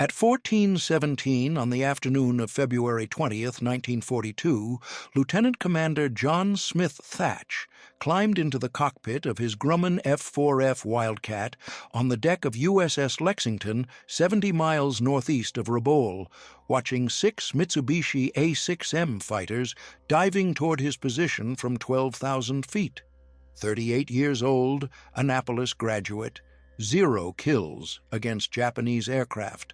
At 14:17 on the afternoon of February 20th, 1942, Lieutenant Commander John Smith Thach climbed into the cockpit of his Grumman F4F Wildcat on the deck of USS Lexington, 70 miles northeast of Rabaul, watching 6 Mitsubishi A6M fighters diving toward his position from 12,000 feet. 38 years old, Annapolis graduate, 0 kills against Japanese aircraft.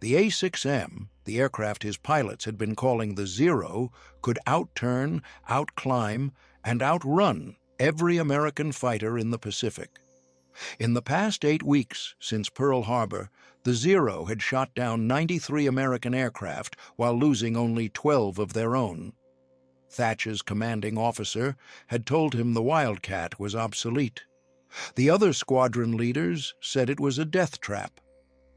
The A6M, the aircraft his pilots had been calling the Zero, could outturn, outclimb, and outrun every American fighter in the Pacific. In the past 8 weeks since Pearl Harbor, the Zero had shot down 93 American aircraft while losing only 12 of their own. Thach's commanding officer had told him the Wildcat was obsolete. The other squadron leaders said it was a death trap.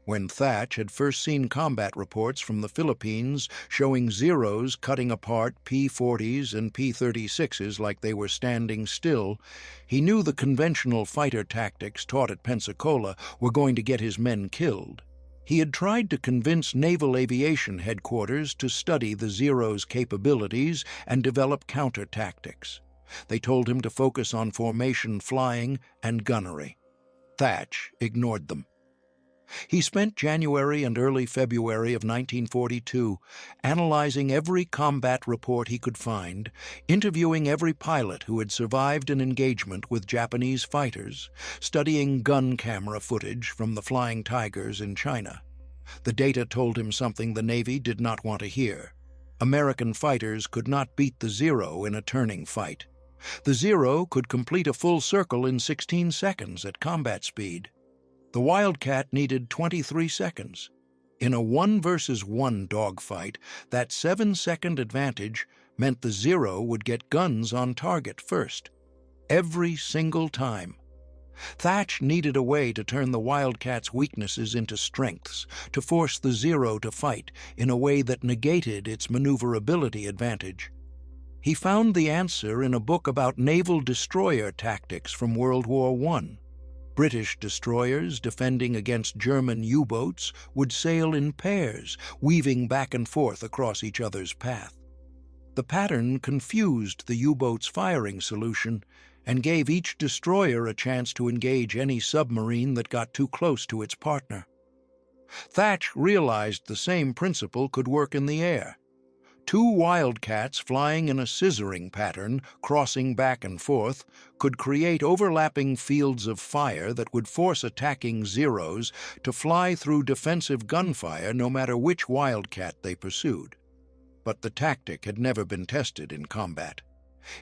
When Thach had first seen combat reports from the Philippines showing Zeros cutting apart P-40s and P-36s like they were standing still, he knew the conventional fighter tactics taught at Pensacola were going to get his men killed. He had tried to convince Naval Aviation Headquarters to study the Zero's capabilities and develop counter tactics. They told him to focus on formation flying and gunnery. Thach ignored them. He spent January and early February of 1942 analyzing every combat report he could find, interviewing every pilot who had survived an engagement with Japanese fighters, studying gun camera footage from the Flying Tigers in China. The data told him something the Navy did not want to hear. American fighters could not beat the Zero in a turning fight. The Zero could complete a full circle in 16 seconds at combat speed. The Wildcat needed 23 seconds. In a 1 versus 1 dogfight, that 7-second advantage meant the Zero would get guns on target first. Every single time. Thach needed a way to turn the Wildcat's weaknesses into strengths, to force the Zero to fight in a way that negated its maneuverability advantage. He found the answer in a book about naval destroyer tactics from World War I. British destroyers defending against German U-boats would sail in pairs, weaving back and forth across each other's path. The pattern confused the U-boat's firing solution and gave each destroyer a chance to engage any submarine that got too close to its partner. Thach realized the same principle could work in the air. 2 Wildcats flying in a scissoring pattern, crossing back and forth, could create overlapping fields of fire that would force attacking Zeros to fly through defensive gunfire no matter which Wildcat they pursued. But the tactic had never been tested in combat.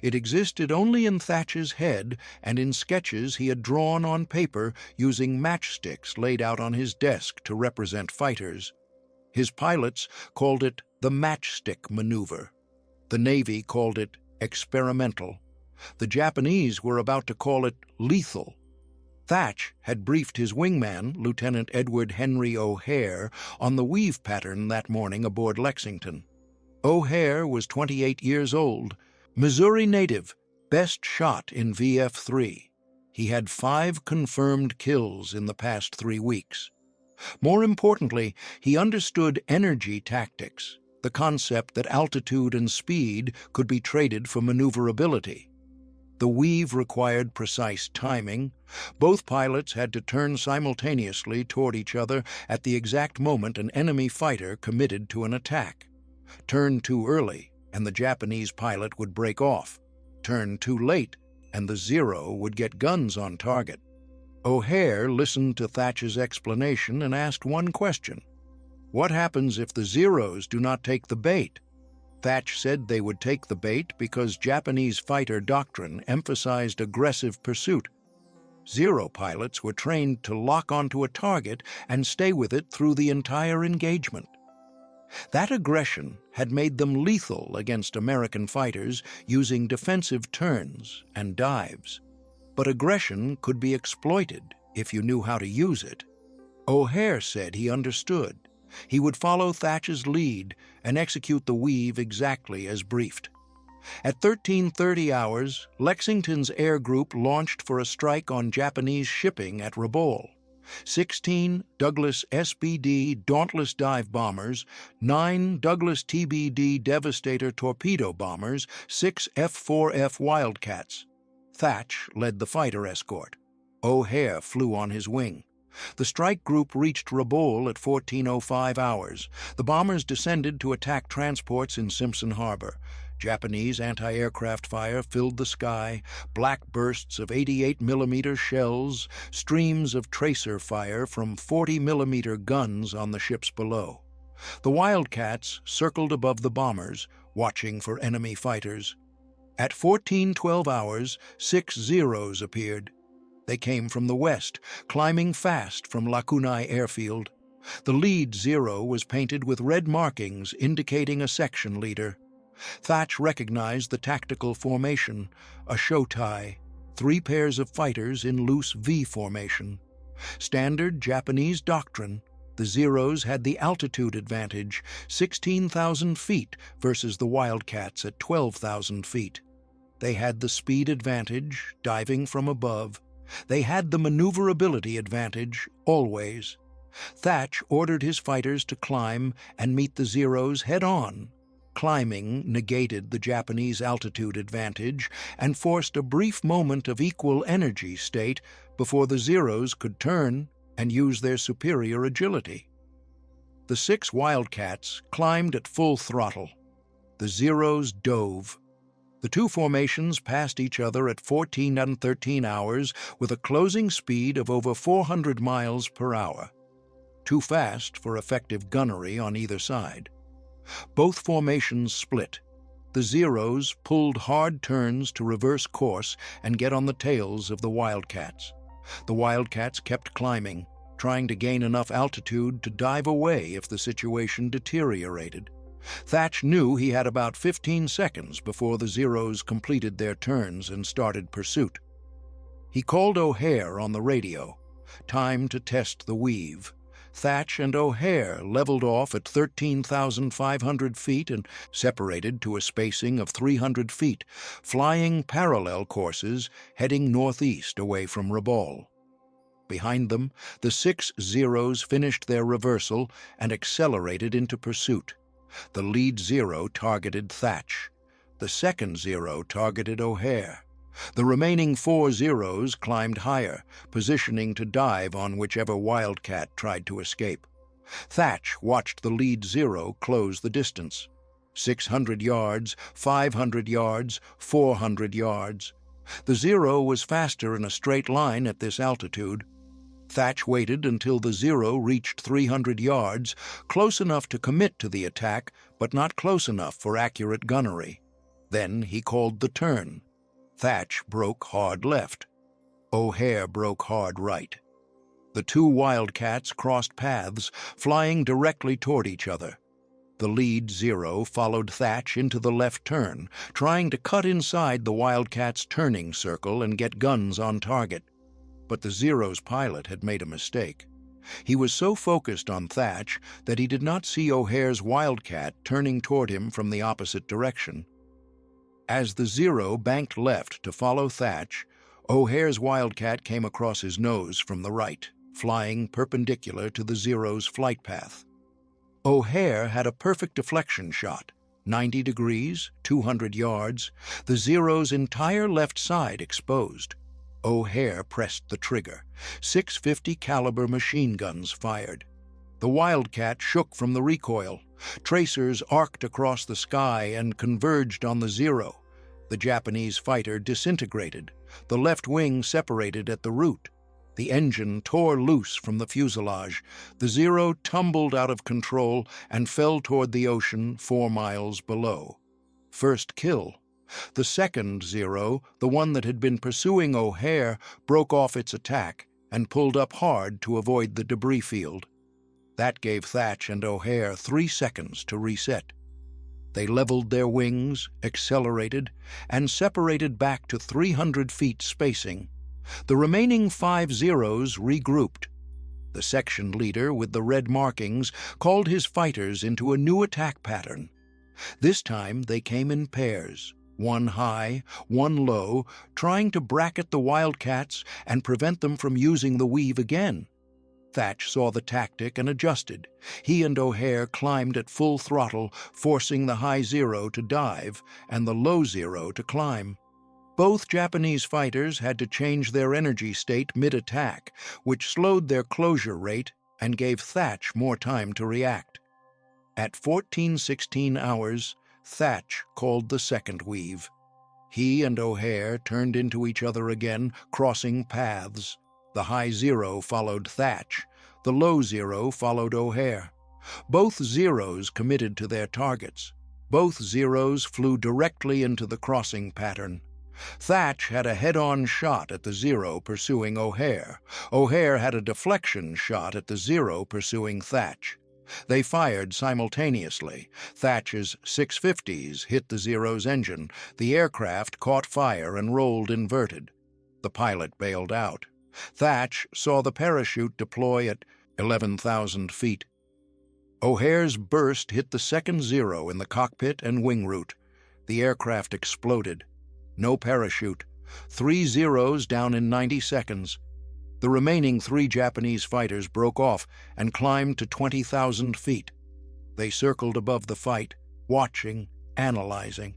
It existed only in Thach's head and in sketches he had drawn on paper using matchsticks laid out on his desk to represent fighters. His pilots called it the Matchstick maneuver. The Navy called it experimental. The Japanese were about to call it lethal. Thach had briefed his wingman, Lieutenant Edward Henry O'Hare, on the weave pattern that morning aboard Lexington. O'Hare was 28 years old, Missouri native, best shot in VF3. He had 5 confirmed kills in the past 3 weeks. More importantly, he understood energy tactics, the concept that altitude and speed could be traded for maneuverability. The weave required precise timing. Both pilots had to turn simultaneously toward each other at the exact moment an enemy fighter committed to an attack. Turn too early, and the Japanese pilot would break off. Turn too late, and the Zero would get guns on target. O'Hare listened to Thach's explanation and asked one question. What happens if the Zeros do not take the bait? Thach said they would take the bait because Japanese fighter doctrine emphasized aggressive pursuit. Zero pilots were trained to lock onto a target and stay with it through the entire engagement. That aggression had made them lethal against American fighters using defensive turns and dives. But aggression could be exploited if you knew how to use it. O'Hare said he understood. He would follow Thach's lead and execute the weave exactly as briefed. At 13:30 hours, Lexington's air group launched for a strike on Japanese shipping at Rabaul. 16 Douglas SBD Dauntless dive bombers, 9 Douglas TBD Devastator torpedo bombers, 6 F4F Wildcats. Thach led the fighter escort. O'Hare flew on his wing. The strike group reached Rabaul at 14:05 hours. The bombers descended to attack transports in Simpson Harbor. Japanese anti-aircraft fire filled the sky, black bursts of 88mm shells, streams of tracer fire from 40mm guns on the ships below. The Wildcats circled above the bombers, watching for enemy fighters. At 14:12 hours, 6 Zeros appeared. They came from the west, climbing fast from Lakunai Airfield. The lead Zero was painted with red markings indicating a section leader. Thach recognized the tactical formation, a show tie, 3 pairs of fighters in loose V formation. Standard Japanese doctrine, the Zeros had the altitude advantage, 16,000 feet versus the Wildcats at 12,000 feet. They had the speed advantage, diving from above. They had the maneuverability advantage, always. Thach ordered his fighters to climb and meet the Zeros head-on. Climbing negated the Japanese altitude advantage and forced a brief moment of equal energy state before the Zeros could turn and use their superior agility. The 6 Wildcats climbed at full throttle. The Zeros dove. The 2 formations passed each other at 14 and 13 hours with a closing speed of over 400 miles per hour. Too fast for effective gunnery on either side. Both formations split. The Zeros pulled hard turns to reverse course and get on the tails of the Wildcats. The Wildcats kept climbing, trying to gain enough altitude to dive away if the situation deteriorated. Thach knew he had about 15 seconds before the Zeros completed their turns and started pursuit. He called O'Hare on the radio. Time to test the weave. Thach and O'Hare leveled off at 13,500 feet and separated to a spacing of 300 feet, flying parallel courses heading northeast away from Rabaul. Behind them, the 6 Zeros finished their reversal and accelerated into pursuit. The lead Zero targeted Thach. The second Zero targeted O'Hare. The remaining 4 Zeros climbed higher, positioning to dive on whichever Wildcat tried to escape. Thach watched the lead Zero close the distance. 600 yards, 500 yards, 400 yards. The Zero was faster in a straight line at this altitude. Thach waited until the Zero reached 300 yards, close enough to commit to the attack, but not close enough for accurate gunnery. Then he called the turn. Thach broke hard left. O'Hare broke hard right. The 2 Wildcats crossed paths, flying directly toward each other. The lead Zero followed Thach into the left turn, trying to cut inside the Wildcats' turning circle and get guns on target. But the Zero's pilot had made a mistake. He was so focused on Thach that he did not see O'Hare's Wildcat turning toward him from the opposite direction. As the Zero banked left to follow Thach, O'Hare's Wildcat came across his nose from the right, flying perpendicular to the Zero's flight path. O'Hare had a perfect deflection shot, 90 degrees, 200 yards, the Zero's entire left side exposed. O'Hare pressed the trigger. 650 caliber machine guns fired. The Wildcat shook from the recoil. Tracers arced across the sky and converged on the Zero. The Japanese fighter disintegrated. The left wing separated at the root. The engine tore loose from the fuselage. The Zero tumbled out of control and fell toward the ocean 4 miles below. First kill. The second Zero, the one that had been pursuing O'Hare, broke off its attack and pulled up hard to avoid the debris field. That gave Thach and O'Hare 3 seconds to reset. They leveled their wings, accelerated, and separated back to 300 feet spacing. The remaining 5 Zeros regrouped. The section leader with the red markings called his fighters into a new attack pattern. This time they came in pairs, 1 high, 1 low, trying to bracket the Wildcats and prevent them from using the weave again. Thach saw the tactic and adjusted. He and O'Hare climbed at full throttle, forcing the high Zero to dive and the low Zero to climb. Both Japanese fighters had to change their energy state mid-attack, which slowed their closure rate and gave Thach more time to react. At 14:16 hours, Thach called the second weave. He and O'Hare turned into each other again, crossing paths. The high Zero followed Thach. The low Zero followed O'Hare. Both Zeros committed to their targets. Both Zeros flew directly into the crossing pattern. Thach had a head-on shot at the Zero pursuing O'Hare. O'Hare had a deflection shot at the Zero pursuing Thach. They fired simultaneously. Thach's 650s hit the Zero's engine. The aircraft caught fire and rolled inverted. The pilot bailed out. Thach saw the parachute deploy at 11,000 feet. O'Hare's burst hit the second Zero in the cockpit and wing root. The aircraft exploded. No parachute. 3 Zeros down in 90 seconds. The remaining 3 Japanese fighters broke off and climbed to 20,000 feet. They circled above the fight, watching, analyzing.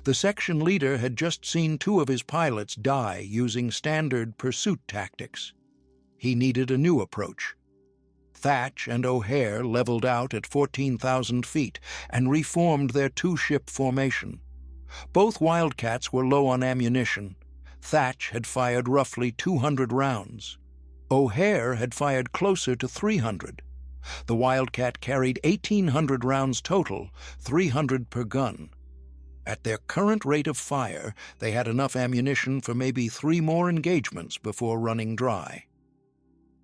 The section leader had just seen 2 of his pilots die using standard pursuit tactics. He needed a new approach. Thach and O'Hare leveled out at 14,000 feet and reformed their 2-ship formation. Both Wildcats were low on ammunition. Thach had fired roughly 200 rounds. O'Hare had fired closer to 300. The Wildcat carried 1,800 rounds total, 300 per gun. At their current rate of fire, they had enough ammunition for maybe 3 more engagements before running dry.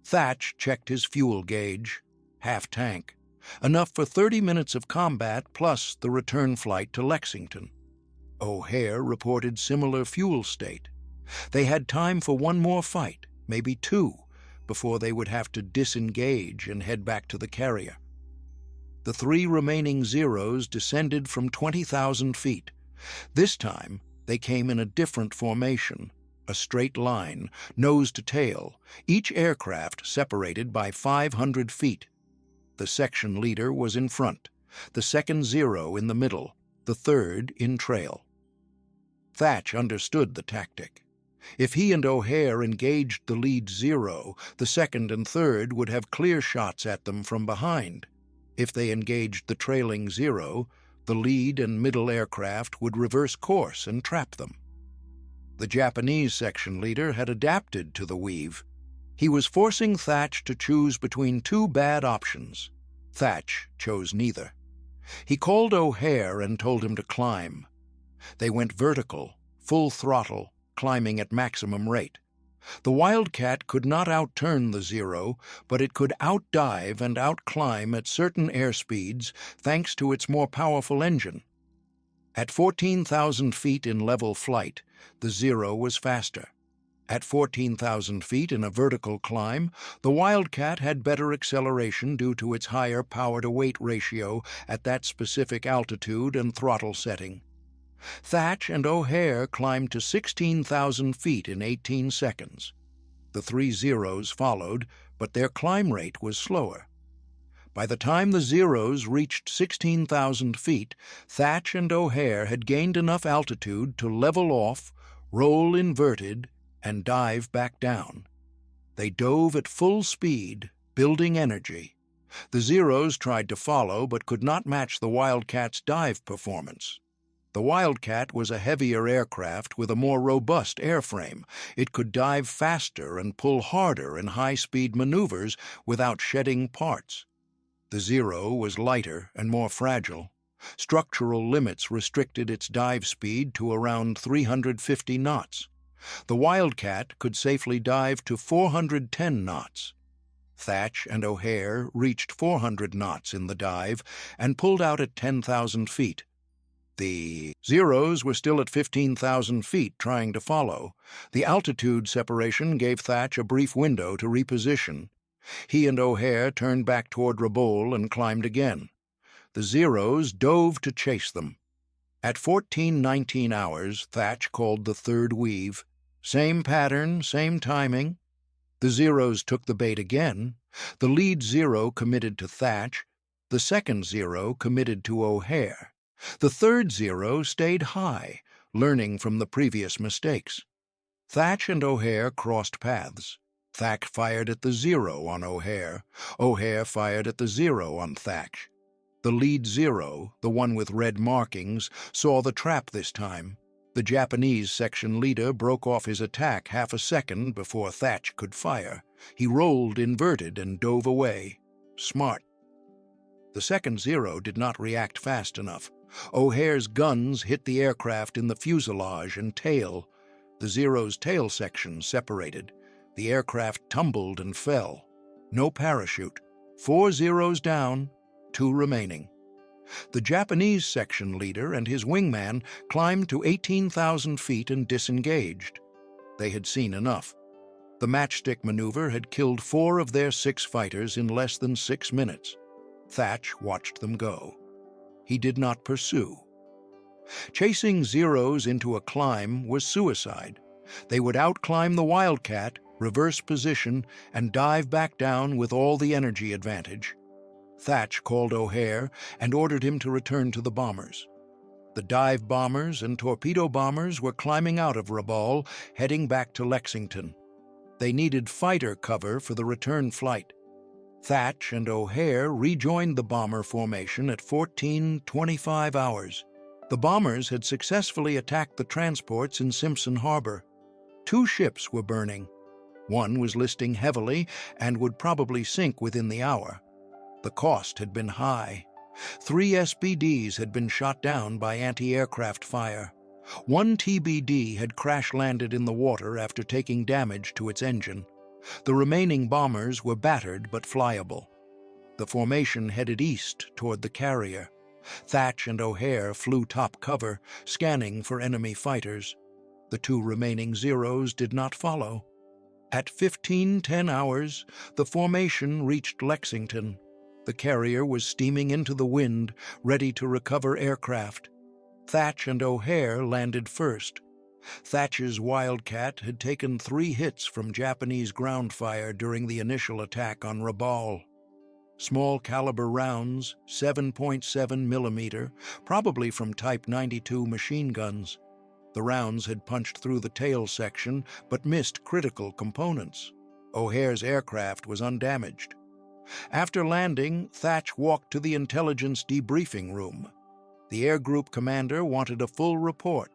Thach checked his fuel gauge, half tank, enough for 30 minutes of combat plus the return flight to Lexington. O'Hare reported similar fuel state. They had time for 1 more fight, maybe 2, before they would have to disengage and head back to the carrier. The 3 remaining Zeros descended from 20,000 feet. This time, they came in a different formation, a straight line, nose to tail, each aircraft separated by 500 feet. The section leader was in front, the second Zero in the middle, the third in trail. Thach understood the tactic. If he and O'Hare engaged the lead Zero, the second and third would have clear shots at them from behind. If they engaged the trailing Zero, the lead and middle aircraft would reverse course and trap them. The Japanese section leader had adapted to the weave. He was forcing Thach to choose between 2 bad options. Thach chose neither. He called O'Hare and told him to climb. They went vertical, full throttle, climbing at maximum rate. The Wildcat could not outturn the Zero, but it could outdive and outclimb at certain airspeeds thanks to its more powerful engine. At 14,000 feet in level flight, the Zero was faster. At 14,000 feet in a vertical climb, the Wildcat had better acceleration due to its higher power-to-weight ratio at that specific altitude and throttle setting. Thach and O'Hare climbed to 16,000 feet in 18 seconds. The 3 Zeros followed, but their climb rate was slower. By the time the Zeros reached 16,000 feet, Thach and O'Hare had gained enough altitude to level off, roll inverted, and dive back down. They dove at full speed, building energy. The Zeros tried to follow but could not match the Wildcat's dive performance. The Wildcat was a heavier aircraft with a more robust airframe. It could dive faster and pull harder in high-speed maneuvers without shedding parts. The Zero was lighter and more fragile. Structural limits restricted its dive speed to around 350 knots. The Wildcat could safely dive to 410 knots. Thach and O'Hare reached 400 knots in the dive and pulled out at 10,000 feet. The Zeros were still at 15,000 feet trying to follow. The altitude separation gave Thach a brief window to reposition. He and O'Hare turned back toward Rabaul and climbed again. The Zeros dove to chase them. At 14:19 hours, Thach called the third weave. Same pattern, same timing. The Zeros took the bait again. The lead Zero committed to Thach. The second Zero committed to O'Hare. The third Zero stayed high, learning from the previous mistakes. Thach and O'Hare crossed paths. Thach fired at the Zero on O'Hare. O'Hare fired at the Zero on Thach. The lead Zero, the one with red markings, saw the trap this time. The Japanese section leader broke off his attack half a second before Thach could fire. He rolled inverted and dove away. Smart. The second Zero did not react fast enough. O'Hare's guns hit the aircraft in the fuselage and tail. The Zero's tail section separated. The aircraft tumbled and fell. No parachute. 4 Zeros down, 2 remaining. The Japanese section leader and his wingman climbed to 18,000 feet and disengaged. They had seen enough. The Matchstick maneuver had killed 4 of their 6 fighters in less than 6 minutes. Thach watched them go. He did not pursue. Chasing Zeros into a climb was suicide. They would outclimb the Wildcat, reverse position, and dive back down with all the energy advantage. Thach called O'Hare and ordered him to return to the bombers. The dive bombers and torpedo bombers were climbing out of Rabaul, heading back to Lexington. They needed fighter cover for the return flight. Thach and O'Hare rejoined the bomber formation at 14:25 hours. The bombers had successfully attacked the transports in Simpson Harbor. 2 ships were burning. One was listing heavily and would probably sink within the hour. The cost had been high. 3 SBDs had been shot down by anti-aircraft fire. 1 TBD had crash-landed in the water after taking damage to its engine. The remaining bombers were battered but flyable. The formation headed east toward the carrier. Thach and O'Hare flew top cover, scanning for enemy fighters. The 2 remaining Zeros did not follow. At 15:10 hours, the formation reached Lexington. The carrier was steaming into the wind, ready to recover aircraft. Thach and O'Hare landed first. Thach's Wildcat had taken 3 hits from Japanese ground fire during the initial attack on Rabaul. Small caliber rounds, 7.7 millimeter, probably from Type 92 machine guns. The rounds had punched through the tail section but missed critical components. O'Hare's aircraft was undamaged. After landing, Thach walked to the intelligence debriefing room. The air group commander wanted a full report.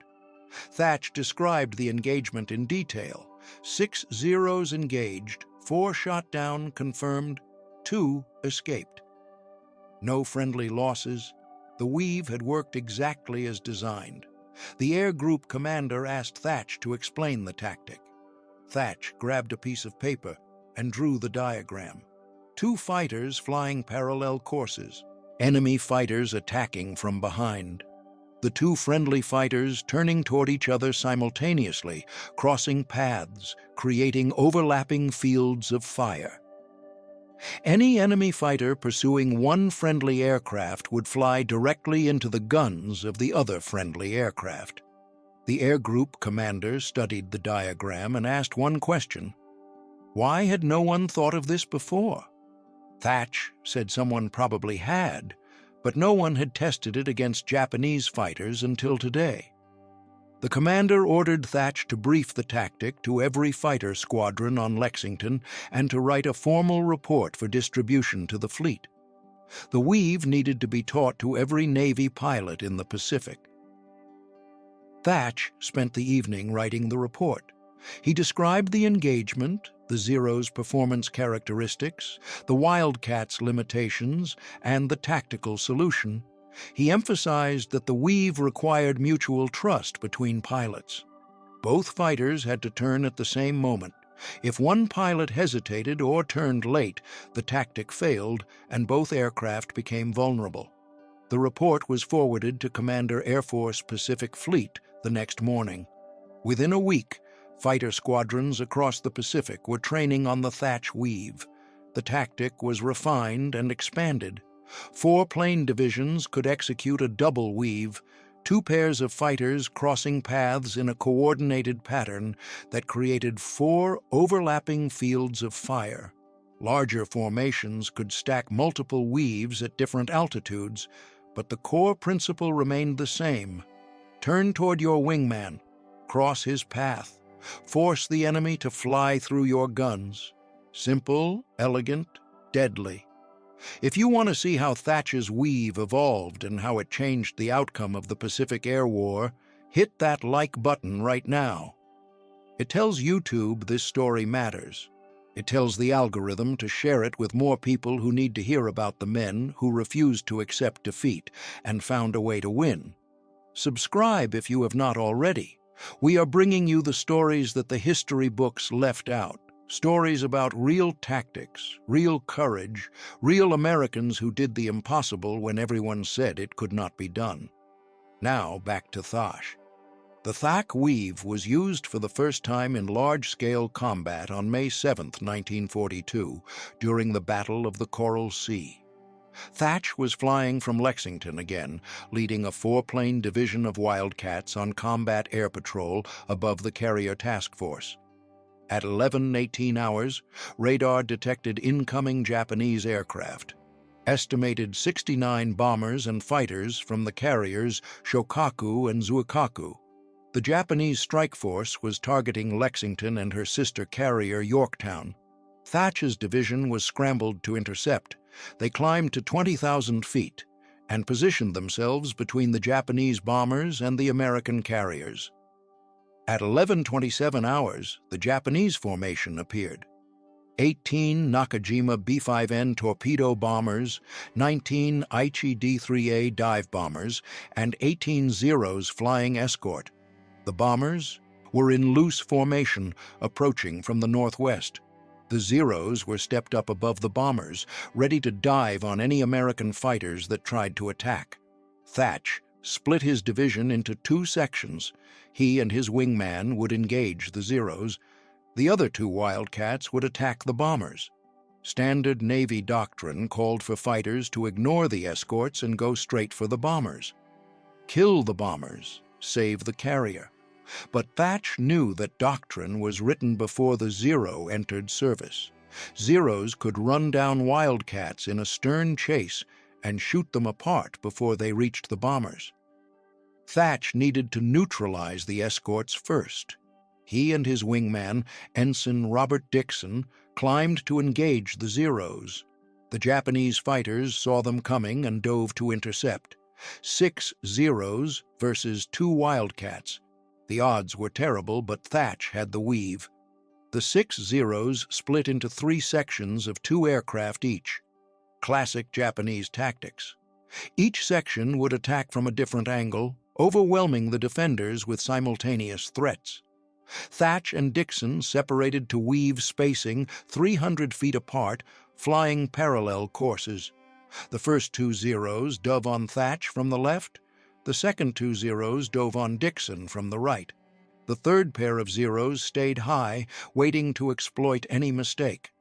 Thach described the engagement in detail. 6 Zeros engaged, 4 shot down, confirmed, 2 escaped. No friendly losses. The weave had worked exactly as designed. The air group commander asked Thach to explain the tactic. Thach grabbed a piece of paper and drew the diagram. 2 fighters flying parallel courses. Enemy fighters attacking from behind. The 2 friendly fighters turning toward each other simultaneously, crossing paths, creating overlapping fields of fire. Any enemy fighter pursuing one friendly aircraft would fly directly into the guns of the other friendly aircraft. The air group commander studied the diagram and asked one question. Why had no one thought of this before? Thach said someone probably had, but no one had tested it against Japanese fighters until today. The commander ordered Thach to brief the tactic to every fighter squadron on Lexington and to write a formal report for distribution to the fleet. The weave needed to be taught to every Navy pilot in the Pacific. Thach spent the evening writing the report. He described the engagement, the Zero's performance characteristics, the Wildcat's limitations, and the tactical solution. He emphasized that the weave required mutual trust between pilots. Both fighters had to turn at the same moment. If one pilot hesitated or turned late, the tactic failed and both aircraft became vulnerable. The report was forwarded to Commander Air Force Pacific Fleet the next morning. Within a week, fighter squadrons across the Pacific were training on the Thach weave. The tactic was refined and expanded. 4 plane divisions could execute a double weave. Two pairs of fighters crossing paths in a coordinated pattern that created 4 overlapping fields of fire. Larger formations could stack multiple weaves at different altitudes, but the core principle remained the same. Turn toward your wingman, cross his path, force the enemy to fly through your guns. Simple, elegant, deadly. If you want to see how Thach's weave evolved and how it changed the outcome of the Pacific Air War, hit that like button right now. It tells YouTube this story matters. It tells the algorithm to share it with more people who need to hear about the men who refused to accept defeat and found a way to win. Subscribe if you have not already. We are bringing you the stories that the history books left out. Stories about real tactics, real courage, real Americans who did the impossible when everyone said it could not be done. Now back to Thach. The Thach weave was used for the first time in large-scale combat on May 7, 1942, during the Battle of the Coral Sea. Thach was flying from Lexington again, leading a 4-plane division of Wildcats on combat air patrol above the carrier task force. At 11:18 hours, radar detected incoming Japanese aircraft. Estimated 69 bombers and fighters from the carriers Shokaku and Zuikaku. The Japanese strike force was targeting Lexington and her sister carrier Yorktown. Thach's division was scrambled to intercept. They climbed to 20,000 feet and positioned themselves between the Japanese bombers and the American carriers. At 11:27 hours, the Japanese formation appeared. 18 Nakajima B-5N torpedo bombers, 19 Aichi D-3A dive bombers, and 18 Zeros flying escort. The bombers were in loose formation, approaching from the northwest. The Zeros were stepped up above the bombers, ready to dive on any American fighters that tried to attack. Thach split his division into 2 sections. He and his wingman would engage the Zeros. The other 2 Wildcats would attack the bombers. Standard Navy doctrine called for fighters to ignore the escorts and go straight for the bombers. Kill the bombers, save the carrier. But Thach knew that doctrine was written before the Zero entered service. Zeros could run down Wildcats in a stern chase and shoot them apart before they reached the bombers. Thach needed to neutralize the escorts first. He and his wingman, Ensign Robert Dixon, climbed to engage the Zeros. The Japanese fighters saw them coming and dove to intercept. 6 Zeros versus 2 Wildcats. The odds were terrible, but Thach had the weave. The 6 Zeros split into 3 sections of 2 aircraft each. Classic Japanese tactics. Each section would attack from a different angle, overwhelming the defenders with simultaneous threats. Thach and Dixon separated to weave spacing 300 feet apart, flying parallel courses. The first 2 Zeros dove on Thach from the left. The second 2 Zeros dove on Dixon from the right. The third pair of Zeros stayed high, waiting to exploit any mistake.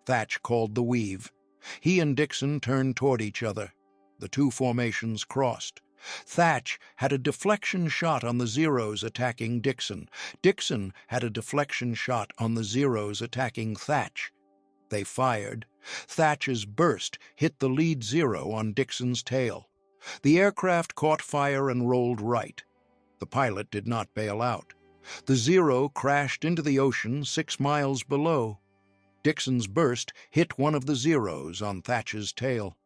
Thach called the weave. He and Dixon turned toward each other. The 2 formations crossed. Thach had a deflection shot on the Zeros attacking Dixon. Dixon had a deflection shot on the Zeros attacking Thach. They fired. Thach's burst hit the lead Zero on Dixon's tail. The aircraft caught fire and rolled right. The pilot did not bail out. The Zero crashed into the ocean 6 miles below. Dixon's burst hit one of the Zeros on Thach's tail.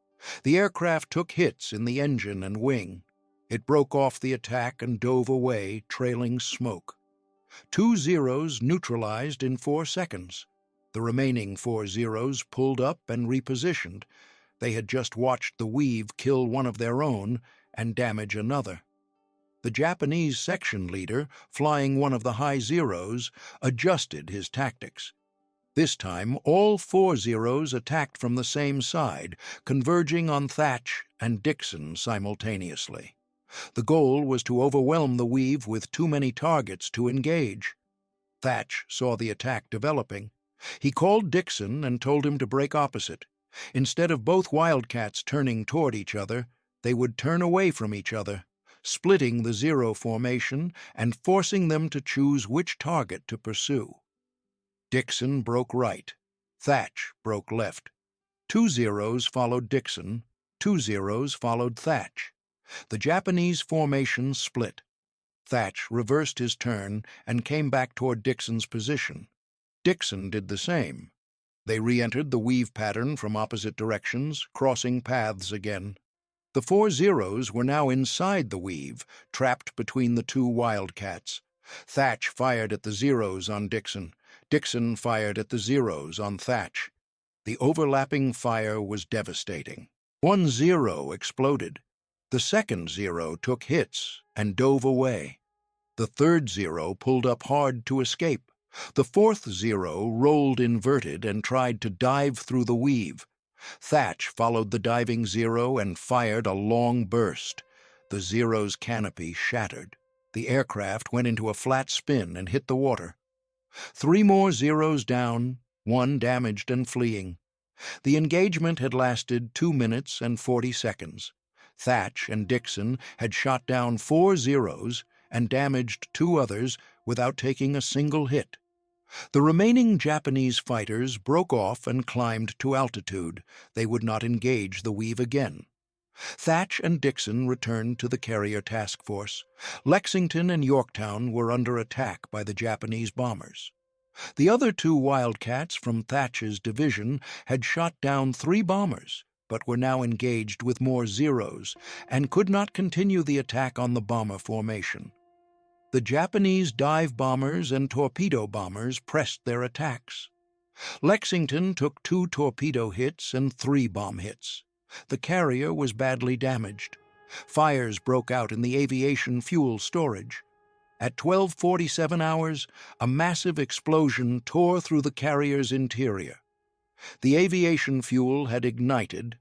The aircraft took hits in the engine and wing. It broke off the attack and dove away, trailing smoke. 2 Zeros neutralized in 4 seconds. The remaining 4 Zeros pulled up and repositioned. They had just watched the weave kill one of their own and damage another. The Japanese section leader, flying one of the high Zeros, adjusted his tactics. This time, all 4 Zeros attacked from the same side, converging on Thach and Dixon simultaneously. The goal was to overwhelm the weave with too many targets to engage. Thach saw the attack developing. He called Dixon and told him to break opposite. Instead of both Wildcats turning toward each other, they would turn away from each other. splitting the Zero formation and forcing them to choose which target to pursue. Dixon broke right. Thach broke left. 2 Zeros followed Dixon. 2 Zeros followed Thach. The Japanese formation split. Thach reversed his turn and came back toward Dixon's position. Dixon did the same. They re-entered the weave pattern from opposite directions, crossing paths again. The 4 Zeros were now inside the weave, trapped between the 2 Wildcats. Thach fired at the Zeros on Dixon. Dixon fired at the Zeros on Thach. The overlapping fire was devastating. 1 Zero exploded. The 2nd Zero took hits and dove away. The 3rd Zero pulled up hard to escape. The 4th Zero rolled inverted and tried to dive through the weave. Thach followed the diving Zero and fired a long burst. The Zero's canopy shattered. The aircraft went into a flat spin and hit the water. 3 more Zeros down, 1 damaged and fleeing. The engagement had lasted 2 minutes and 40 seconds. Thach and Dixon had shot down 4 Zeros and damaged 2 others without taking a single hit. The remaining Japanese fighters broke off and climbed to altitude. They would not engage the weave again. Thach and Dixon returned to the carrier task force. Lexington and Yorktown were under attack by the Japanese bombers. The other 2 Wildcats from Thach's division had shot down 3 bombers, but were now engaged with more Zeros and could not continue the attack on the bomber formation. The Japanese dive bombers and torpedo bombers pressed their attacks. Lexington took 2 torpedo hits and 3 bomb hits. The carrier was badly damaged. Fires broke out in the aviation fuel storage. At 12:47 hours, a massive explosion tore through the carrier's interior. The aviation fuel had ignited.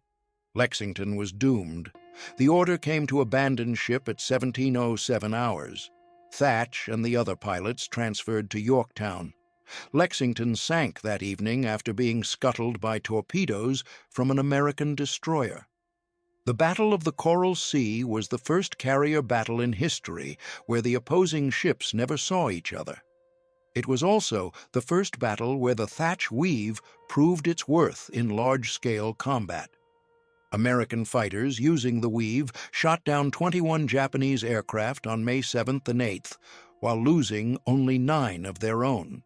Lexington was doomed. The order came to abandon ship at 17:07 hours. Thach and the other pilots transferred to Yorktown. Lexington sank that evening after being scuttled by torpedoes from an American destroyer. The Battle of the Coral Sea was the first carrier battle in history where the opposing ships never saw each other. It was also the first battle where the Thach weave proved its worth in large-scale combat. American fighters using the weave shot down 21 Japanese aircraft on May 7th and 8th, while losing only 9 of their own.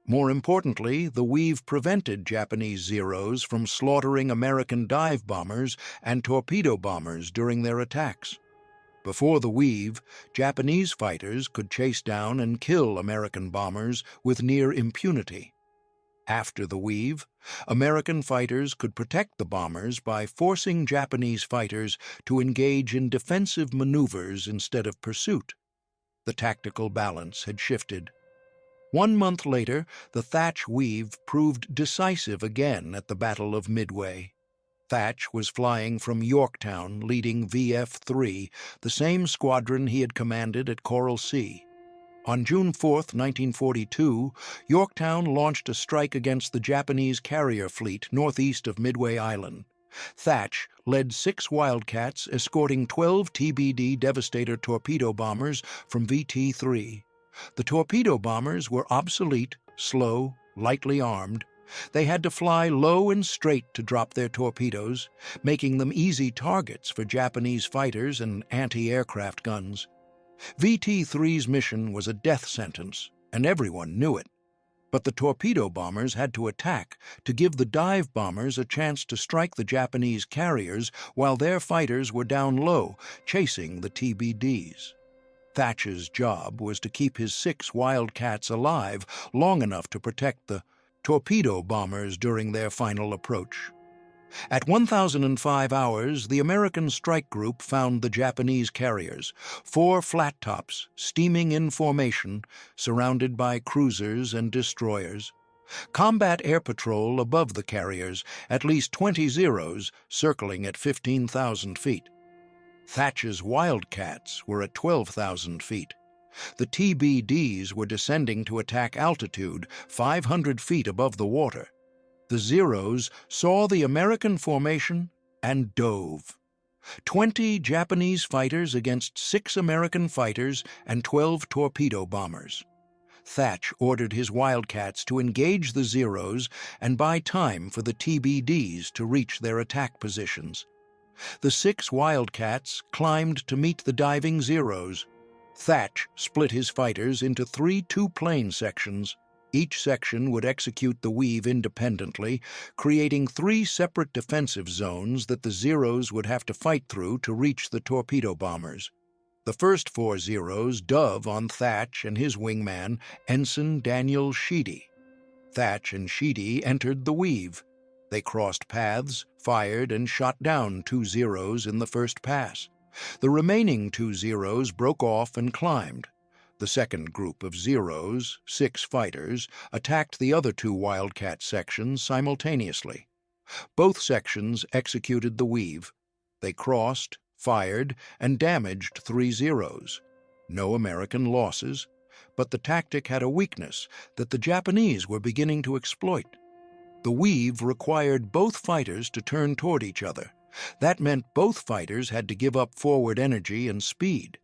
More importantly, the weave prevented Japanese Zeros from slaughtering American dive bombers and torpedo bombers during their attacks. Before the weave, Japanese fighters could chase down and kill American bombers with near impunity. After the weave, American fighters could protect the bombers by forcing Japanese fighters to engage in defensive maneuvers instead of pursuit. The tactical balance had shifted. 1 month later, the Thach weave proved decisive again at the Battle of Midway. Thach was flying from Yorktown, leading VF-3, the same squadron he had commanded at Coral Sea. On June 4, 1942, Yorktown launched a strike against the Japanese carrier fleet northeast of Midway Island. Thach led 6 Wildcats escorting 12 TBD Devastator torpedo bombers from VT-3. The torpedo bombers were obsolete, slow, lightly armed. They had to fly low and straight to drop their torpedoes, making them easy targets for Japanese fighters and anti-aircraft guns. VT-3's mission was a death sentence, and everyone knew it. But the torpedo bombers had to attack to give the dive bombers a chance to strike the Japanese carriers while their fighters were down low, chasing the TBDs. Thach's job was to keep his 6 Wildcats alive long enough to protect the torpedo bombers during their final approach. At 1005 hours, the American strike group found the Japanese carriers, 4 flat tops, steaming in formation, surrounded by cruisers and destroyers. Combat air patrol above the carriers, at least 20 Zeros, circling at 15,000 feet. Thach's Wildcats were at 12,000 feet. The TBDs were descending to attack altitude 500 feet above the water. The Zeros saw the American formation and dove. 20 Japanese fighters against 6 American fighters and 12 torpedo bombers. Thach ordered his Wildcats to engage the Zeros and buy time for the TBDs to reach their attack positions. The 6 Wildcats climbed to meet the diving Zeros. Thach split his fighters into 3 two-plane sections. Each section would execute the weave independently, creating 3 separate defensive zones that the Zeros would have to fight through to reach the torpedo bombers. The first 4 Zeros dove on Thach and his wingman, Ensign Daniel Sheedy. Thach and Sheedy entered the weave. They crossed paths, fired, and shot down 2 Zeros in the first pass. The remaining 2 Zeros broke off and climbed. The second group of Zeros, 6 fighters, attacked the other 2 Wildcat sections simultaneously. Both sections executed the weave. They crossed, fired, and damaged 3 Zeros. No American losses, but the tactic had a weakness that the Japanese were beginning to exploit. The weave required both fighters to turn toward each other. That meant both fighters had to give up forward energy and speed.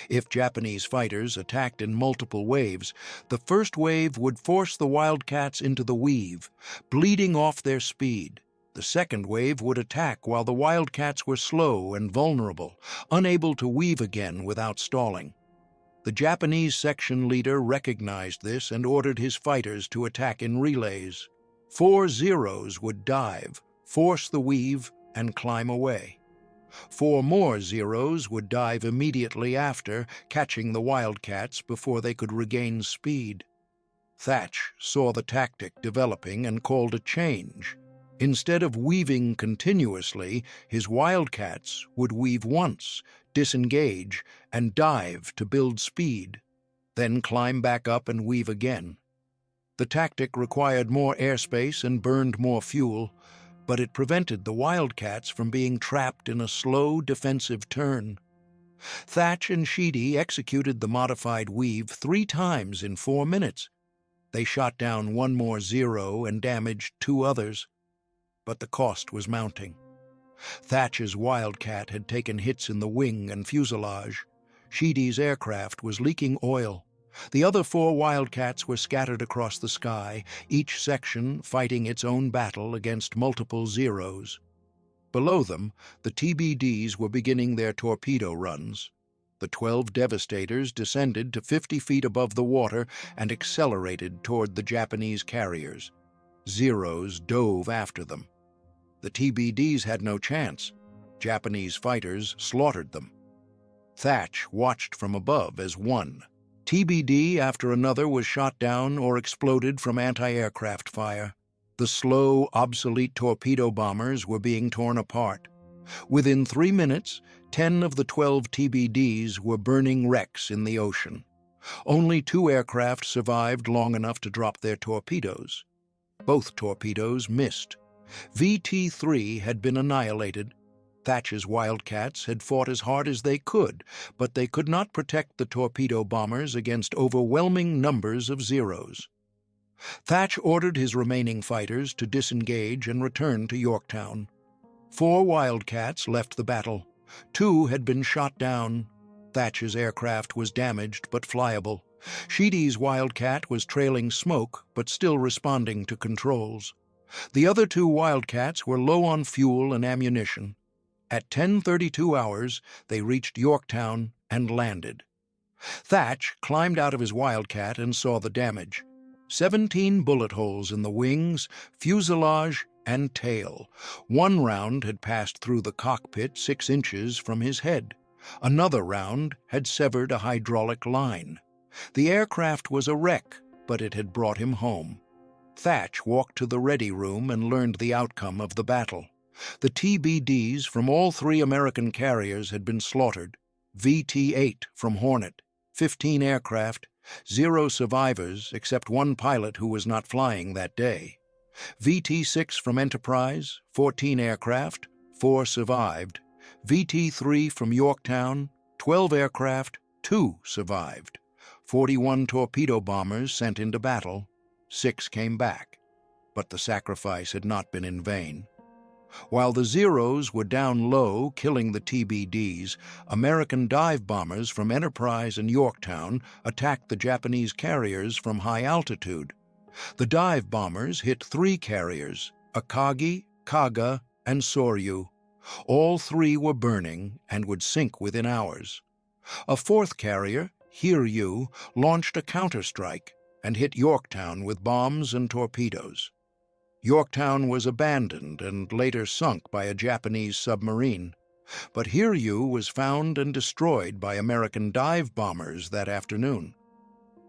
If Japanese fighters attacked in multiple waves, the first wave would force the Wildcats into the weave, bleeding off their speed. The second wave would attack while the Wildcats were slow and vulnerable, unable to weave again without stalling. The Japanese section leader recognized this and ordered his fighters to attack in relays. 4 Zeros would dive, force the weave, and climb away. 4 more Zeros would dive immediately after, catching the Wildcats before they could regain speed. Thach saw the tactic developing and called a change. Instead of weaving continuously, his Wildcats would weave once, disengage, and dive to build speed, then climb back up and weave again. The tactic required more airspace and burned more fuel, but it prevented the Wildcats from being trapped in a slow defensive turn. Thach and Sheedy executed the modified weave 3 times in 4 minutes. They shot down 1 more Zero and damaged 2 others, but the cost was mounting. Thach's Wildcat had taken hits in the wing and fuselage. Sheedy's aircraft was leaking oil. The other 4 Wildcats were scattered across the sky, each section fighting its own battle against multiple Zeros. Below them, the TBDs were beginning their torpedo runs. The 12 Devastators descended to 50 feet above the water and accelerated toward the Japanese carriers. Zeros dove after them. The TBDs had no chance. Japanese fighters slaughtered them. Thach watched from above as one TBD after another was shot down or exploded from anti-aircraft fire. The slow, obsolete torpedo bombers were being torn apart. Within 3 minutes, 10 of the 12 TBDs were burning wrecks in the ocean. Only 2 aircraft survived long enough to drop their torpedoes. Both torpedoes missed. VT-3 had been annihilated. Thach's Wildcats had fought as hard as they could, but they could not protect the torpedo bombers against overwhelming numbers of Zeros. Thach ordered his remaining fighters to disengage and return to Yorktown. 4 Wildcats left the battle. 2 had been shot down. Thach's aircraft was damaged but flyable. Sheedy's Wildcat was trailing smoke but still responding to controls. The other 2 Wildcats were low on fuel and ammunition. At 10:32 hours, they reached Yorktown and landed. Thach climbed out of his Wildcat and saw the damage. 17 bullet holes in the wings, fuselage, and tail. 1 round had passed through the cockpit 6 inches from his head. Another round had severed a hydraulic line. The aircraft was a wreck, but it had brought him home. Thach walked to the ready room and learned the outcome of the battle. The TBDs from all 3 American carriers had been slaughtered. VT-8 from Hornet, 15 aircraft, 0 survivors except 1 pilot who was not flying that day. VT-6 from Enterprise, 14 aircraft, 4 survived. VT-3 from Yorktown, 12 aircraft, 2 survived. 41 torpedo bombers sent into battle, 6 came back. But the sacrifice had not been in vain. While the Zeros were down low, killing the TBDs, American dive bombers from Enterprise and Yorktown attacked the Japanese carriers from high altitude. The dive bombers hit 3 carriers, Akagi, Kaga, and Soryu. All 3 were burning and would sink within hours. A 4th carrier, Hiryu, launched a counterstrike and hit Yorktown with bombs and torpedoes. Yorktown was abandoned and later sunk by a Japanese submarine, but Hiryu was found and destroyed by American dive bombers that afternoon.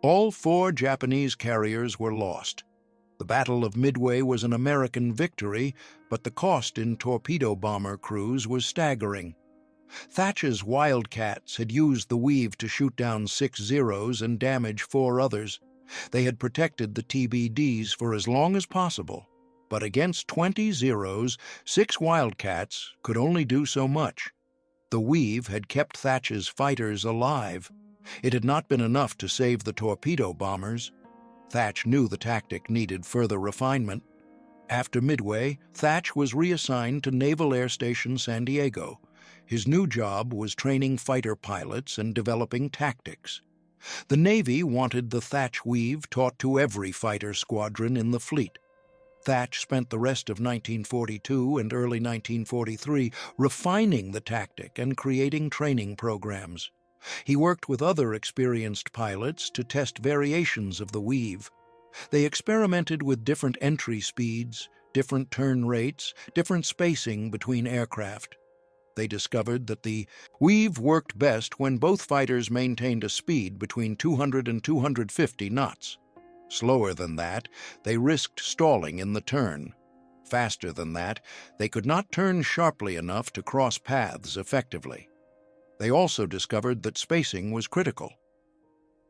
All 4 Japanese carriers were lost. The Battle of Midway was an American victory, but the cost in torpedo bomber crews was staggering. Thach's Wildcats had used the weave to shoot down 6 Zeros and damage 4 others. They had protected the TBDs for as long as possible, but against 20 Zeros, 6 Wildcats could only do so much. The weave had kept Thach's fighters alive. It had not been enough to save the torpedo bombers. Thach knew the tactic needed further refinement. After Midway, Thach was reassigned to Naval Air Station San Diego. His new job was training fighter pilots and developing tactics. The Navy wanted the Thach weave taught to every fighter squadron in the fleet. Thach spent the rest of 1942 and early 1943 refining the tactic and creating training programs. He worked with other experienced pilots to test variations of the weave. They experimented with different entry speeds, different turn rates, different spacing between aircraft. They discovered that the weave worked best when both fighters maintained a speed between 200 and 250 knots. Slower than that, they risked stalling in the turn. Faster than that, they could not turn sharply enough to cross paths effectively. They also discovered that spacing was critical.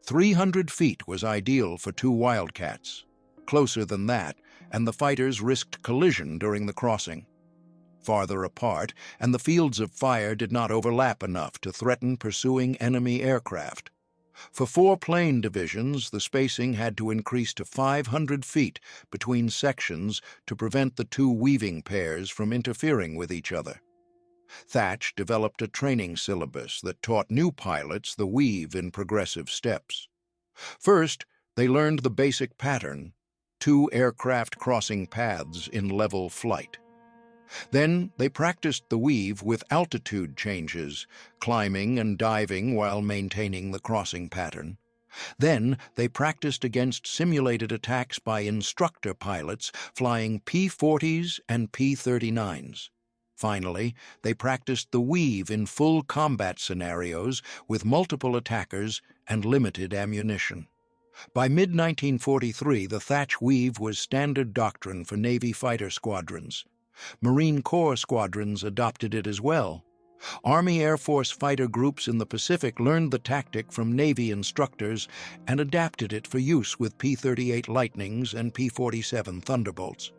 300 feet was ideal for 2 Wildcats. Closer than that, and the fighters risked collision during the crossing. Farther apart, and the fields of fire did not overlap enough to threaten pursuing enemy aircraft. For 4 plane divisions, the spacing had to increase to 500 feet between sections to prevent the 2 weaving pairs from interfering with each other. Thach developed a training syllabus that taught new pilots the weave in progressive steps. First, they learned the basic pattern, 2 aircraft crossing paths in level flight. Then they practiced the weave with altitude changes, climbing and diving while maintaining the crossing pattern. Then they practiced against simulated attacks by instructor pilots flying P-40s and P-39s. Finally, they practiced the weave in full combat scenarios with multiple attackers and limited ammunition. By mid-1943, the Thach weave was standard doctrine for Navy fighter squadrons. Marine Corps squadrons adopted it as well. Army Air Force fighter groups in the Pacific learned the tactic from Navy instructors and adapted it for use with P-38 Lightnings and P-47 Thunderbolts.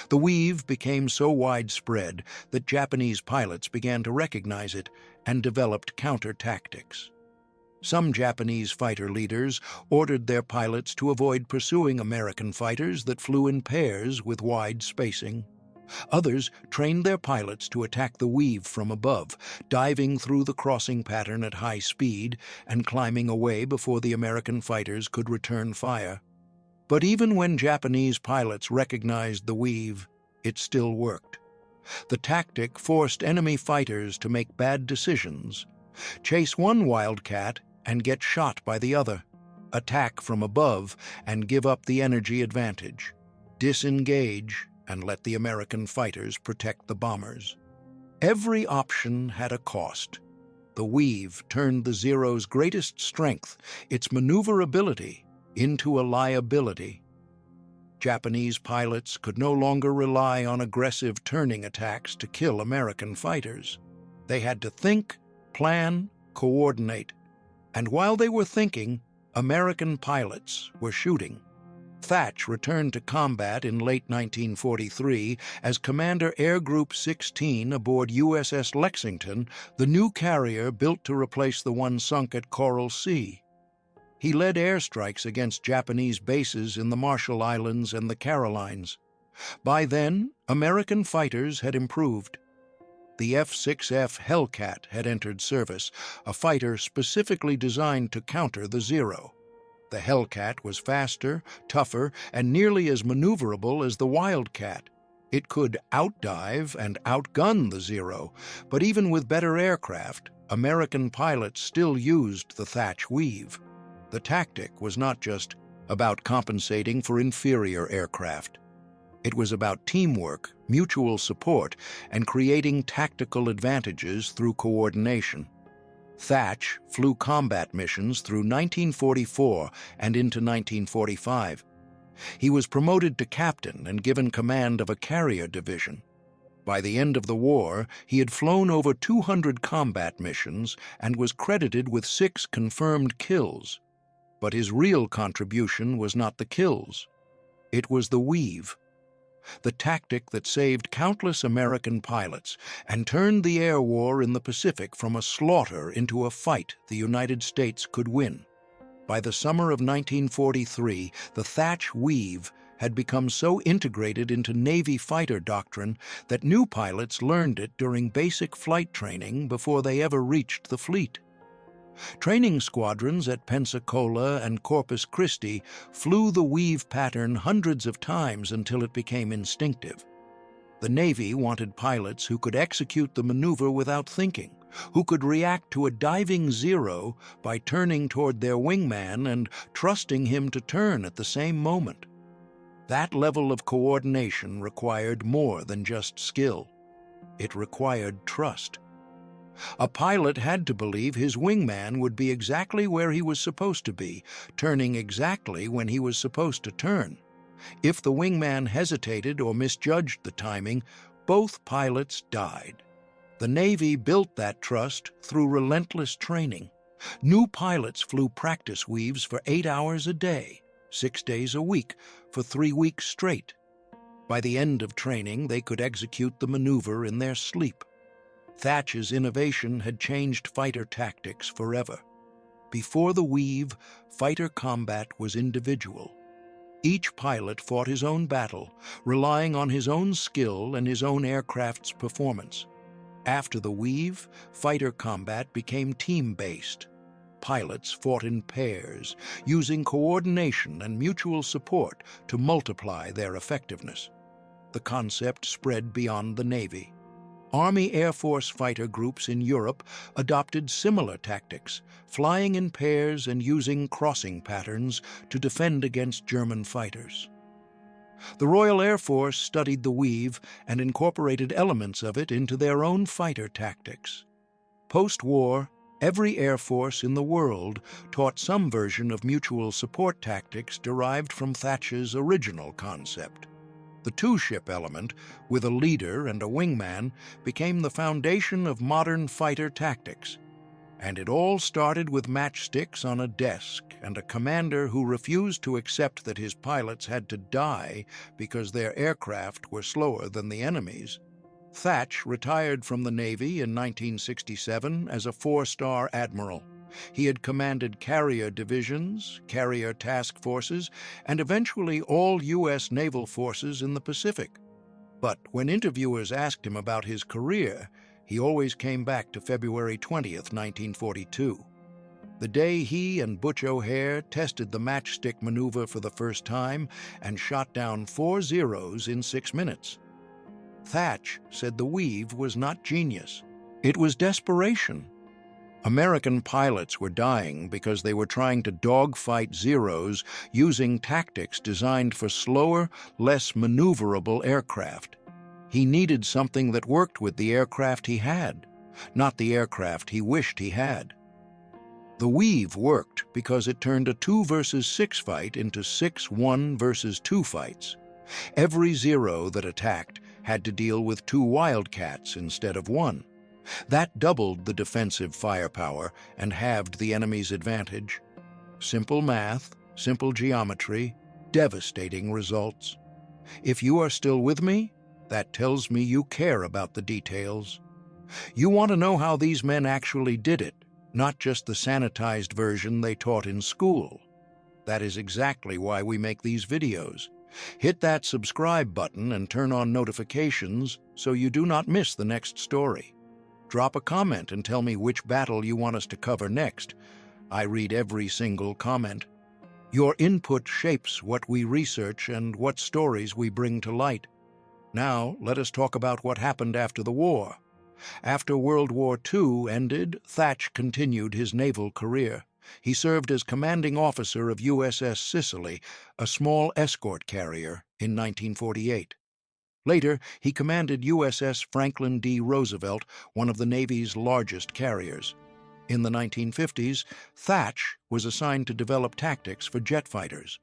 The weave became so widespread that Japanese pilots began to recognize it and developed counter-tactics. Some Japanese fighter leaders ordered their pilots to avoid pursuing American fighters that flew in pairs with wide spacing. Others trained their pilots to attack the weave from above, diving through the crossing pattern at high speed and climbing away before the American fighters could return fire. But even when Japanese pilots recognized the weave, it still worked. The tactic forced enemy fighters to make bad decisions, chase one Wildcat and get shot by the other, attack from above and give up the energy advantage, disengage and let the American fighters protect the bombers. Every option had a cost. The weave turned the Zero's greatest strength, its maneuverability, into a liability. Japanese pilots could no longer rely on aggressive turning attacks to kill American fighters. They had to think, plan, coordinate. And while they were thinking, American pilots were shooting. Thach returned to combat in late 1943 as Commander Air Group 16 aboard USS Lexington, the new carrier built to replace the one sunk at Coral Sea. He led airstrikes against Japanese bases in the Marshall Islands and the Carolines. By then, American fighters had improved. The F-6F Hellcat had entered service, a fighter specifically designed to counter the Zero. The Hellcat was faster, tougher, and nearly as maneuverable as the Wildcat. It could outdive and outgun the Zero, but even with better aircraft, American pilots still used the Thach weave. The tactic was not just about compensating for inferior aircraft. It was about teamwork, mutual support, and creating tactical advantages through coordination. Thach flew combat missions through 1944 and into 1945. He was promoted to captain and given command of a carrier division. By the end of the war, he had flown over 200 combat missions and was credited with 6 confirmed kills. But his real contribution was not the kills. It was the weave, the tactic that saved countless American pilots and turned the air war in the Pacific from a slaughter into a fight the United States could win. By the summer of 1943, the Thach weave had become so integrated into Navy fighter doctrine that new pilots learned it during basic flight training before they ever reached the fleet. Training squadrons at Pensacola and Corpus Christi flew the weave pattern hundreds of times until it became instinctive. The Navy wanted pilots who could execute the maneuver without thinking, who could react to a diving Zero by turning toward their wingman and trusting him to turn at the same moment. That level of coordination required more than just skill. It required trust. A pilot had to believe his wingman would be exactly where he was supposed to be, turning exactly when he was supposed to turn. If the wingman hesitated or misjudged the timing, both pilots died. The Navy built that trust through relentless training. New pilots flew practice weaves for 8 hours a day, 6 days a week, for 3 weeks straight. By the end of training, they could execute the maneuver in their sleep. Thach's innovation had changed fighter tactics forever. Before the weave, fighter combat was individual. Each pilot fought his own battle, relying on his own skill and his own aircraft's performance. After the weave, fighter combat became team-based. Pilots fought in pairs, using coordination and mutual support to multiply their effectiveness. The concept spread beyond the Navy. Army Air Force fighter groups in Europe adopted similar tactics, flying in pairs and using crossing patterns to defend against German fighters. The Royal Air Force studied the weave and incorporated elements of it into their own fighter tactics. Post-war, every Air Force in the world taught some version of mutual support tactics derived from Thach's original concept. The two-ship element, with a leader and a wingman, became the foundation of modern fighter tactics. And it all started with matchsticks on a desk and a commander who refused to accept that his pilots had to die because their aircraft were slower than the enemy's. Thach retired from the Navy in 1967 as a 4-star admiral. He had commanded carrier divisions, carrier task forces, and eventually all U.S. naval forces in the Pacific. But when interviewers asked him about his career, he always came back to February 20th, 1942. The day he and Butch O'Hare tested the matchstick maneuver for the first time and shot down 4 Zeros in 6 minutes. Thach said the weave was not genius. It was desperation. American pilots were dying because they were trying to dogfight Zeros using tactics designed for slower, less maneuverable aircraft. He needed something that worked with the aircraft he had, not the aircraft he wished he had. The weave worked because it turned a 2 versus 6 fight into 6 1 versus 2 fights. Every Zero that attacked had to deal with 2 Wildcats instead of 1. That doubled the defensive firepower and halved the enemy's advantage. Simple math, simple geometry, devastating results. If you are still with me, that tells me you care about the details. You want to know how these men actually did it, not just the sanitized version they taught in school. That is exactly why we make these videos. Hit that subscribe button and turn on notifications so you do not miss the next story. Drop a comment and tell me which battle you want us to cover next. I read every single comment. Your input shapes what we research and what stories we bring to light. Now, let us talk about what happened after the war. After World War II ended, Thach continued his naval career. He served as commanding officer of USS Sicily, a small escort carrier, in 1948. Later, he commanded USS Franklin D. Roosevelt, one of the Navy's largest carriers. In the 1950s, Thach was assigned to develop tactics for jet fighters.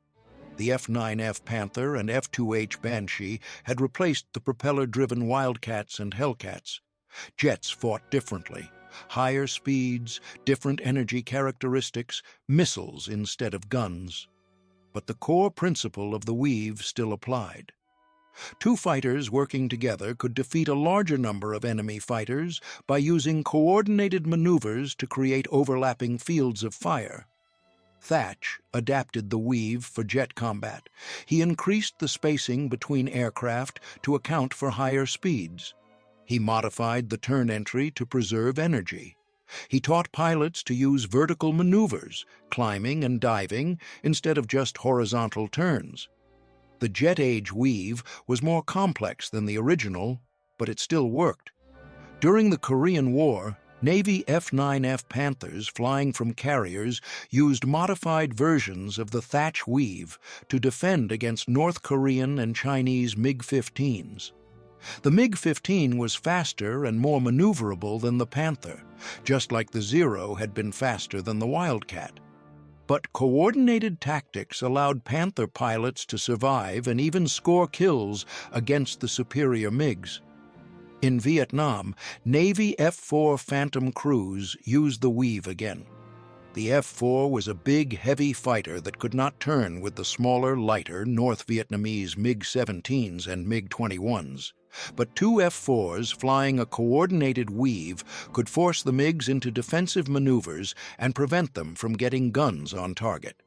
The F-9F Panther and F-2H Banshee had replaced the propeller-driven Wildcats and Hellcats. Jets fought differently. Higher speeds, different energy characteristics, missiles instead of guns. But the core principle of the weave still applied. Two fighters working together could defeat a larger number of enemy fighters by using coordinated maneuvers to create overlapping fields of fire. Thach adapted the weave for jet combat. He increased the spacing between aircraft to account for higher speeds. He modified the turn entry to preserve energy. He taught pilots to use vertical maneuvers, climbing and diving, instead of just horizontal turns. The jet-age weave was more complex than the original, but it still worked. During the Korean War, Navy F-9F Panthers flying from carriers used modified versions of the Thach weave to defend against North Korean and Chinese MiG-15s. The MiG-15 was faster and more maneuverable than the Panther, just like the Zero had been faster than the Wildcat. But coordinated tactics allowed Panther pilots to survive and even score kills against the superior MiGs. In Vietnam, Navy F-4 Phantom crews used the weave again. The F-4 was a big, heavy fighter that could not turn with the smaller, lighter North Vietnamese MiG-17s and MiG-21s. But two F-4s flying a coordinated weave could force the MiGs into defensive maneuvers and prevent them from getting guns on target.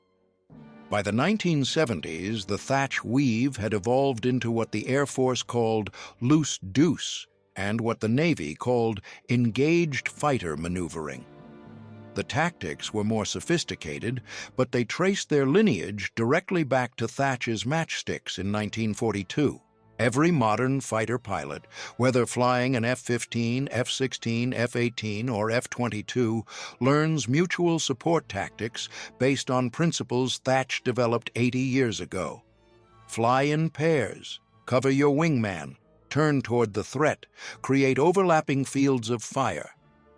By the 1970s, the Thach weave had evolved into what the Air Force called loose deuce and what the Navy called engaged fighter maneuvering. The tactics were more sophisticated, but they traced their lineage directly back to Thach's Matchsticks in 1942. Every modern fighter pilot, whether flying an F-15, F-16, F-18, or F-22, learns mutual support tactics based on principles Thach developed 80 years ago. Fly in pairs, cover your wingman, turn toward the threat, create overlapping fields of fire.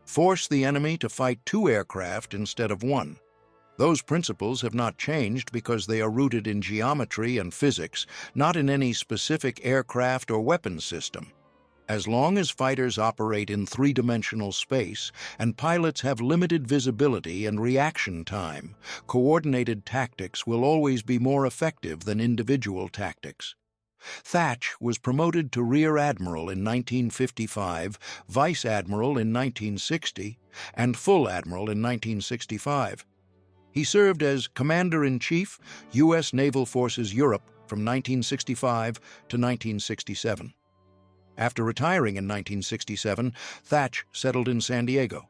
Force the enemy to fight two aircraft instead of one. Those principles have not changed because they are rooted in geometry and physics, not in any specific aircraft or weapons system. As long as fighters operate in three-dimensional space and pilots have limited visibility and reaction time, coordinated tactics will always be more effective than individual tactics. Thach was promoted to Rear Admiral in 1955, Vice Admiral in 1960, and Full Admiral in 1965. He served as Commander-in-Chief, U.S. Naval Forces Europe from 1965 to 1967. After retiring in 1967, Thach settled in San Diego.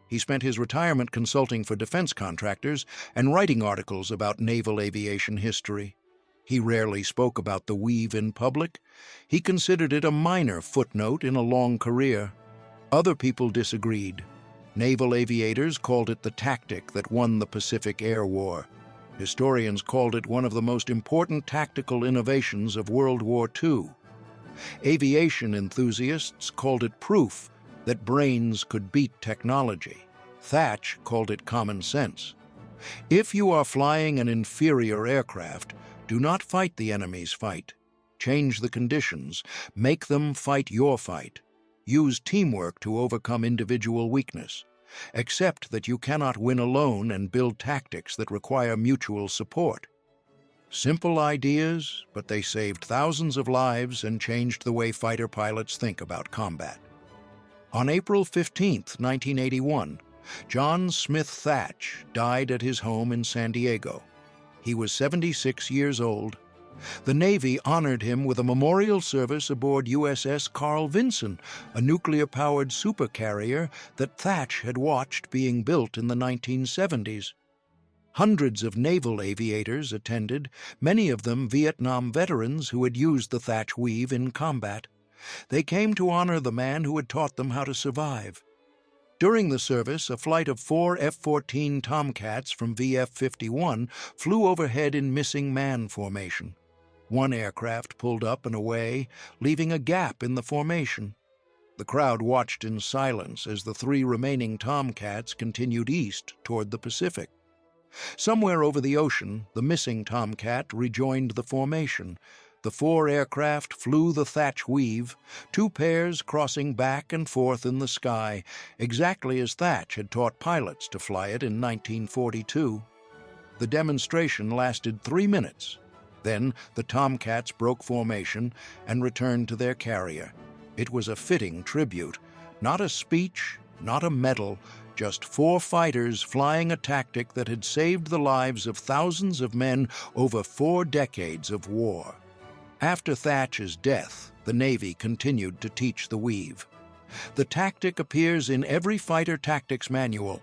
He spent his retirement consulting for defense contractors and writing articles about naval aviation history. He rarely spoke about the weave in public. He considered it a minor footnote in a long career. Other people disagreed. Naval aviators called it the tactic that won the Pacific Air War. Historians called it one of the most important tactical innovations of World War II. Aviation enthusiasts called it proof that brains could beat technology. Thach called it common sense. If you are flying an inferior aircraft, do not fight the enemy's fight. Change the conditions. Make them fight your fight. Use teamwork to overcome individual weakness. Accept that you cannot win alone and build tactics that require mutual support. Simple ideas, but they saved thousands of lives and changed the way fighter pilots think about combat. On April 15, 1981, John Smith Thach died at his home in San Diego. He was 76 years old The Navy honored him with a memorial service aboard USS Carl Vinson, a nuclear-powered supercarrier that Thach had watched being built in the 1970s. Hundreds of naval aviators attended, many of them Vietnam veterans who had used the Thach weave in combat. They came to honor the man who had taught them how to survive. During the service, a flight of 4 F-14 Tomcats from VF-51 flew overhead in missing man formation. One aircraft pulled up and away, leaving a gap in the formation. The crowd watched in silence as the 3 remaining Tomcats continued east toward the Pacific. Somewhere over the ocean, the missing Tomcat rejoined the formation. The 4 aircraft flew the Thach weave, 2 pairs crossing back and forth in the sky, exactly as Thach had taught pilots to fly it in 1942. The demonstration lasted 3 minutes. Then the Tomcats broke formation and returned to their carrier. It was a fitting tribute, not a speech, not a medal, just 4 fighters flying a tactic that had saved the lives of thousands of men over 4 decades of war. After Thach's death, the Navy continued to teach the weave. The tactic appears in every fighter tactics manual.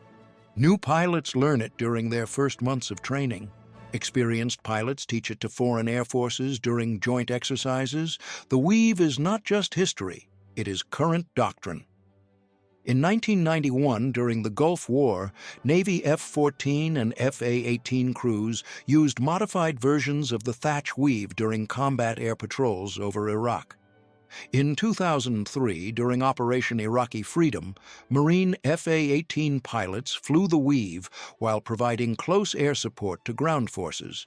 New pilots learn it during their first months of training. Experienced pilots teach it to foreign air forces during joint exercises. The weave is not just history, it is current doctrine. In 1991, during the Gulf War, Navy F-14 and FA-18 crews used modified versions of the Thach weave during combat air patrols over Iraq. In 2003, during Operation Iraqi Freedom, Marine FA-18 pilots flew the weave while providing close air support to ground forces.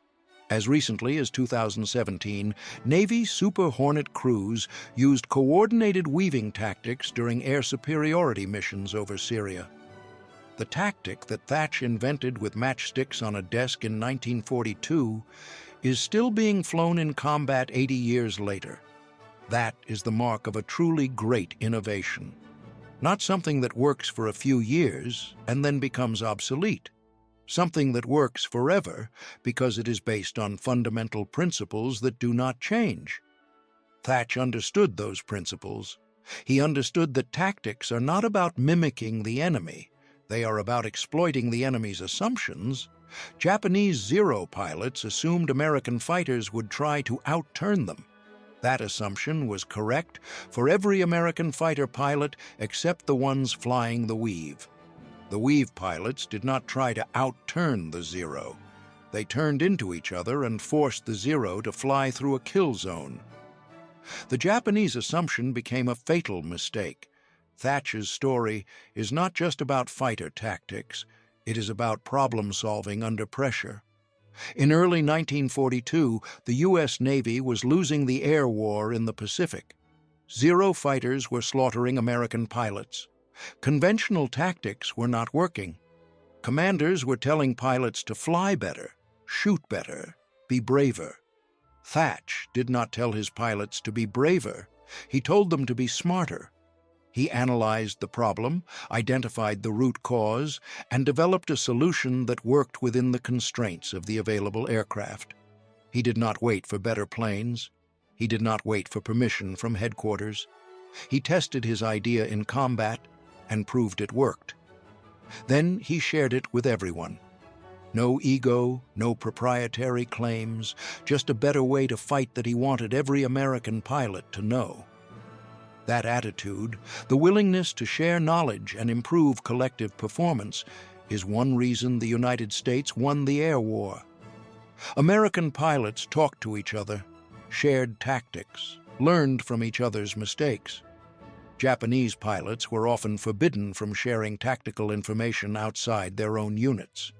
As recently as 2017, Navy Super Hornet crews used coordinated weaving tactics during air superiority missions over Syria. The tactic that Thach invented with matchsticks on a desk in 1942 is still being flown in combat 80 years later. That is the mark of a truly great innovation. Not something that works for a few years and then becomes obsolete. Something that works forever because it is based on fundamental principles that do not change. Thach understood those principles. He understood that tactics are not about mimicking the enemy. They are about exploiting the enemy's assumptions. Japanese Zero pilots assumed American fighters would try to outturn them. That assumption was correct for every American fighter pilot except the ones flying the weave. The weave pilots did not try to outturn the Zero. They turned into each other and forced the Zero to fly through a kill zone. The Japanese assumption became a fatal mistake. Thach's story is not just about fighter tactics. It is about problem-solving under pressure. In early 1942, the U.S. Navy was losing the air war in the Pacific. Zero fighters were slaughtering American pilots. Conventional tactics were not working. Commanders were telling pilots to fly better, shoot better, be braver. Thach did not tell his pilots to be braver. He told them to be smarter. He analyzed the problem, identified the root cause, and developed a solution that worked within the constraints of the available aircraft. He did not wait for better planes. He did not wait for permission from headquarters. He tested his idea in combat and proved it worked. Then he shared it with everyone. No ego, no proprietary claims, just a better way to fight that he wanted every American pilot to know. That attitude, the willingness to share knowledge and improve collective performance, is one reason the United States won the air war. American pilots talked to each other, shared tactics, learned from each other's mistakes. Japanese pilots were often forbidden from sharing tactical information outside their own units.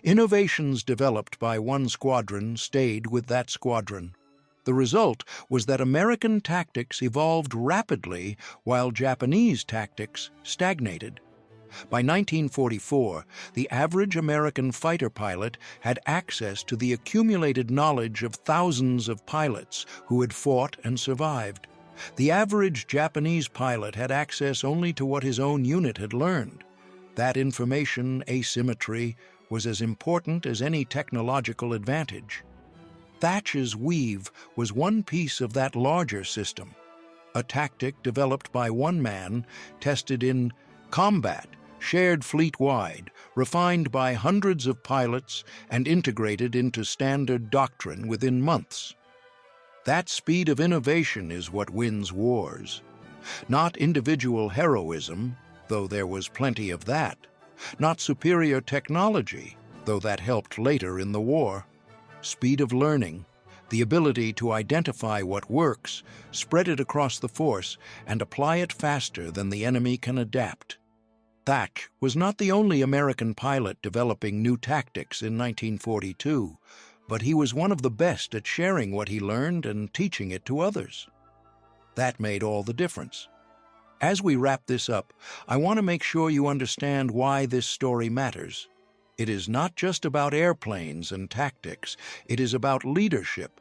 Innovations developed by one squadron stayed with that squadron. The result was that American tactics evolved rapidly while Japanese tactics stagnated. By 1944, the average American fighter pilot had access to the accumulated knowledge of thousands of pilots who had fought and survived. The average Japanese pilot had access only to what his own unit had learned. That information asymmetry was as important as any technological advantage. Thach's weave was one piece of that larger system, a tactic developed by one man, tested in combat, shared fleet-wide, refined by hundreds of pilots, and integrated into standard doctrine within months. That speed of innovation is what wins wars. Not individual heroism, though there was plenty of that. Not superior technology, though that helped later in the war. Speed of learning, the ability to identify what works, spread it across the force, and apply it faster than the enemy can adapt. Thach was not the only American pilot developing new tactics in 1942, but he was one of the best at sharing what he learned and teaching it to others. That made all the difference. As we wrap this up, I want to make sure you understand why this story matters. It is not just about airplanes and tactics, it is about leadership.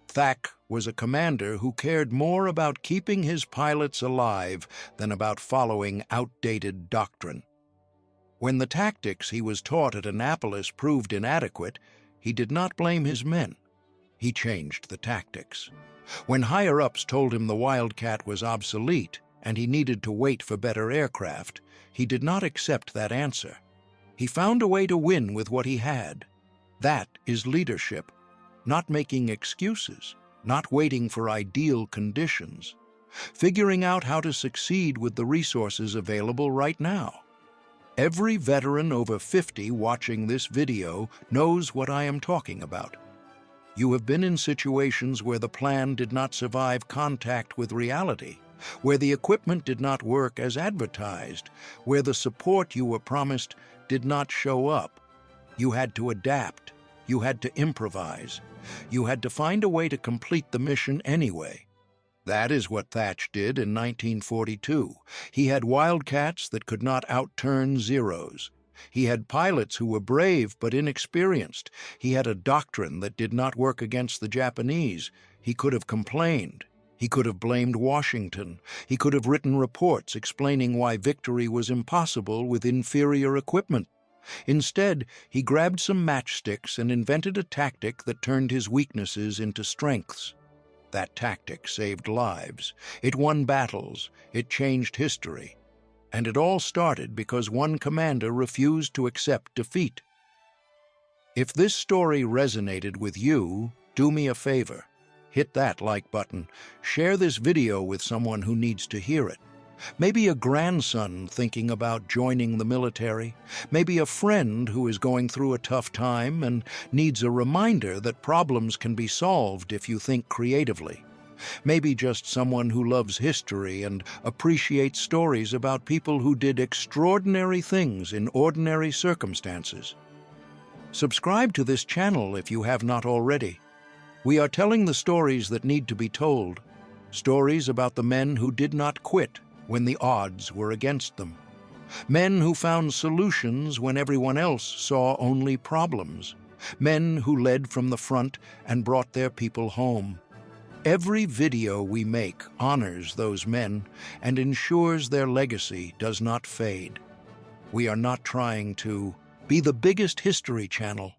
Thach was a commander who cared more about keeping his pilots alive than about following outdated doctrine. When the tactics he was taught at Annapolis proved inadequate, he did not blame his men. He changed the tactics. When higher-ups told him the Wildcat was obsolete and he needed to wait for better aircraft, he did not accept that answer. He found a way to win with what he had. That is leadership. Not making excuses, not waiting for ideal conditions, figuring out how to succeed with the resources available right now. Every veteran over 50 watching this video knows what I am talking about. You have been in situations where the plan did not survive contact with reality, where the equipment did not work as advertised, where the support you were promised did not show up. You had to adapt. You had to improvise. You had to find a way to complete the mission anyway. That is what Thach did in 1942. He had Wildcats that could not outturn Zeros. He had pilots who were brave but inexperienced. He had a doctrine that did not work against the Japanese. He could have complained. He could have blamed Washington. He could have written reports explaining why victory was impossible with inferior equipment. Instead, he grabbed some matchsticks and invented a tactic that turned his weaknesses into strengths. That tactic saved lives. It won battles. It changed history. And it all started because one commander refused to accept defeat. If this story resonated with you, do me a favor. Hit that like button. Share this video with someone who needs to hear it. Maybe a grandson thinking about joining the military. Maybe a friend who is going through a tough time and needs a reminder that problems can be solved if you think creatively. Maybe just someone who loves history and appreciates stories about people who did extraordinary things in ordinary circumstances. Subscribe to this channel if you have not already. We are telling the stories that need to be told, stories about the men who did not quit when the odds were against them, men who found solutions when everyone else saw only problems, men who led from the front and brought their people home. Every video we make honors those men and ensures their legacy does not fade. We are not trying to be the biggest history channel.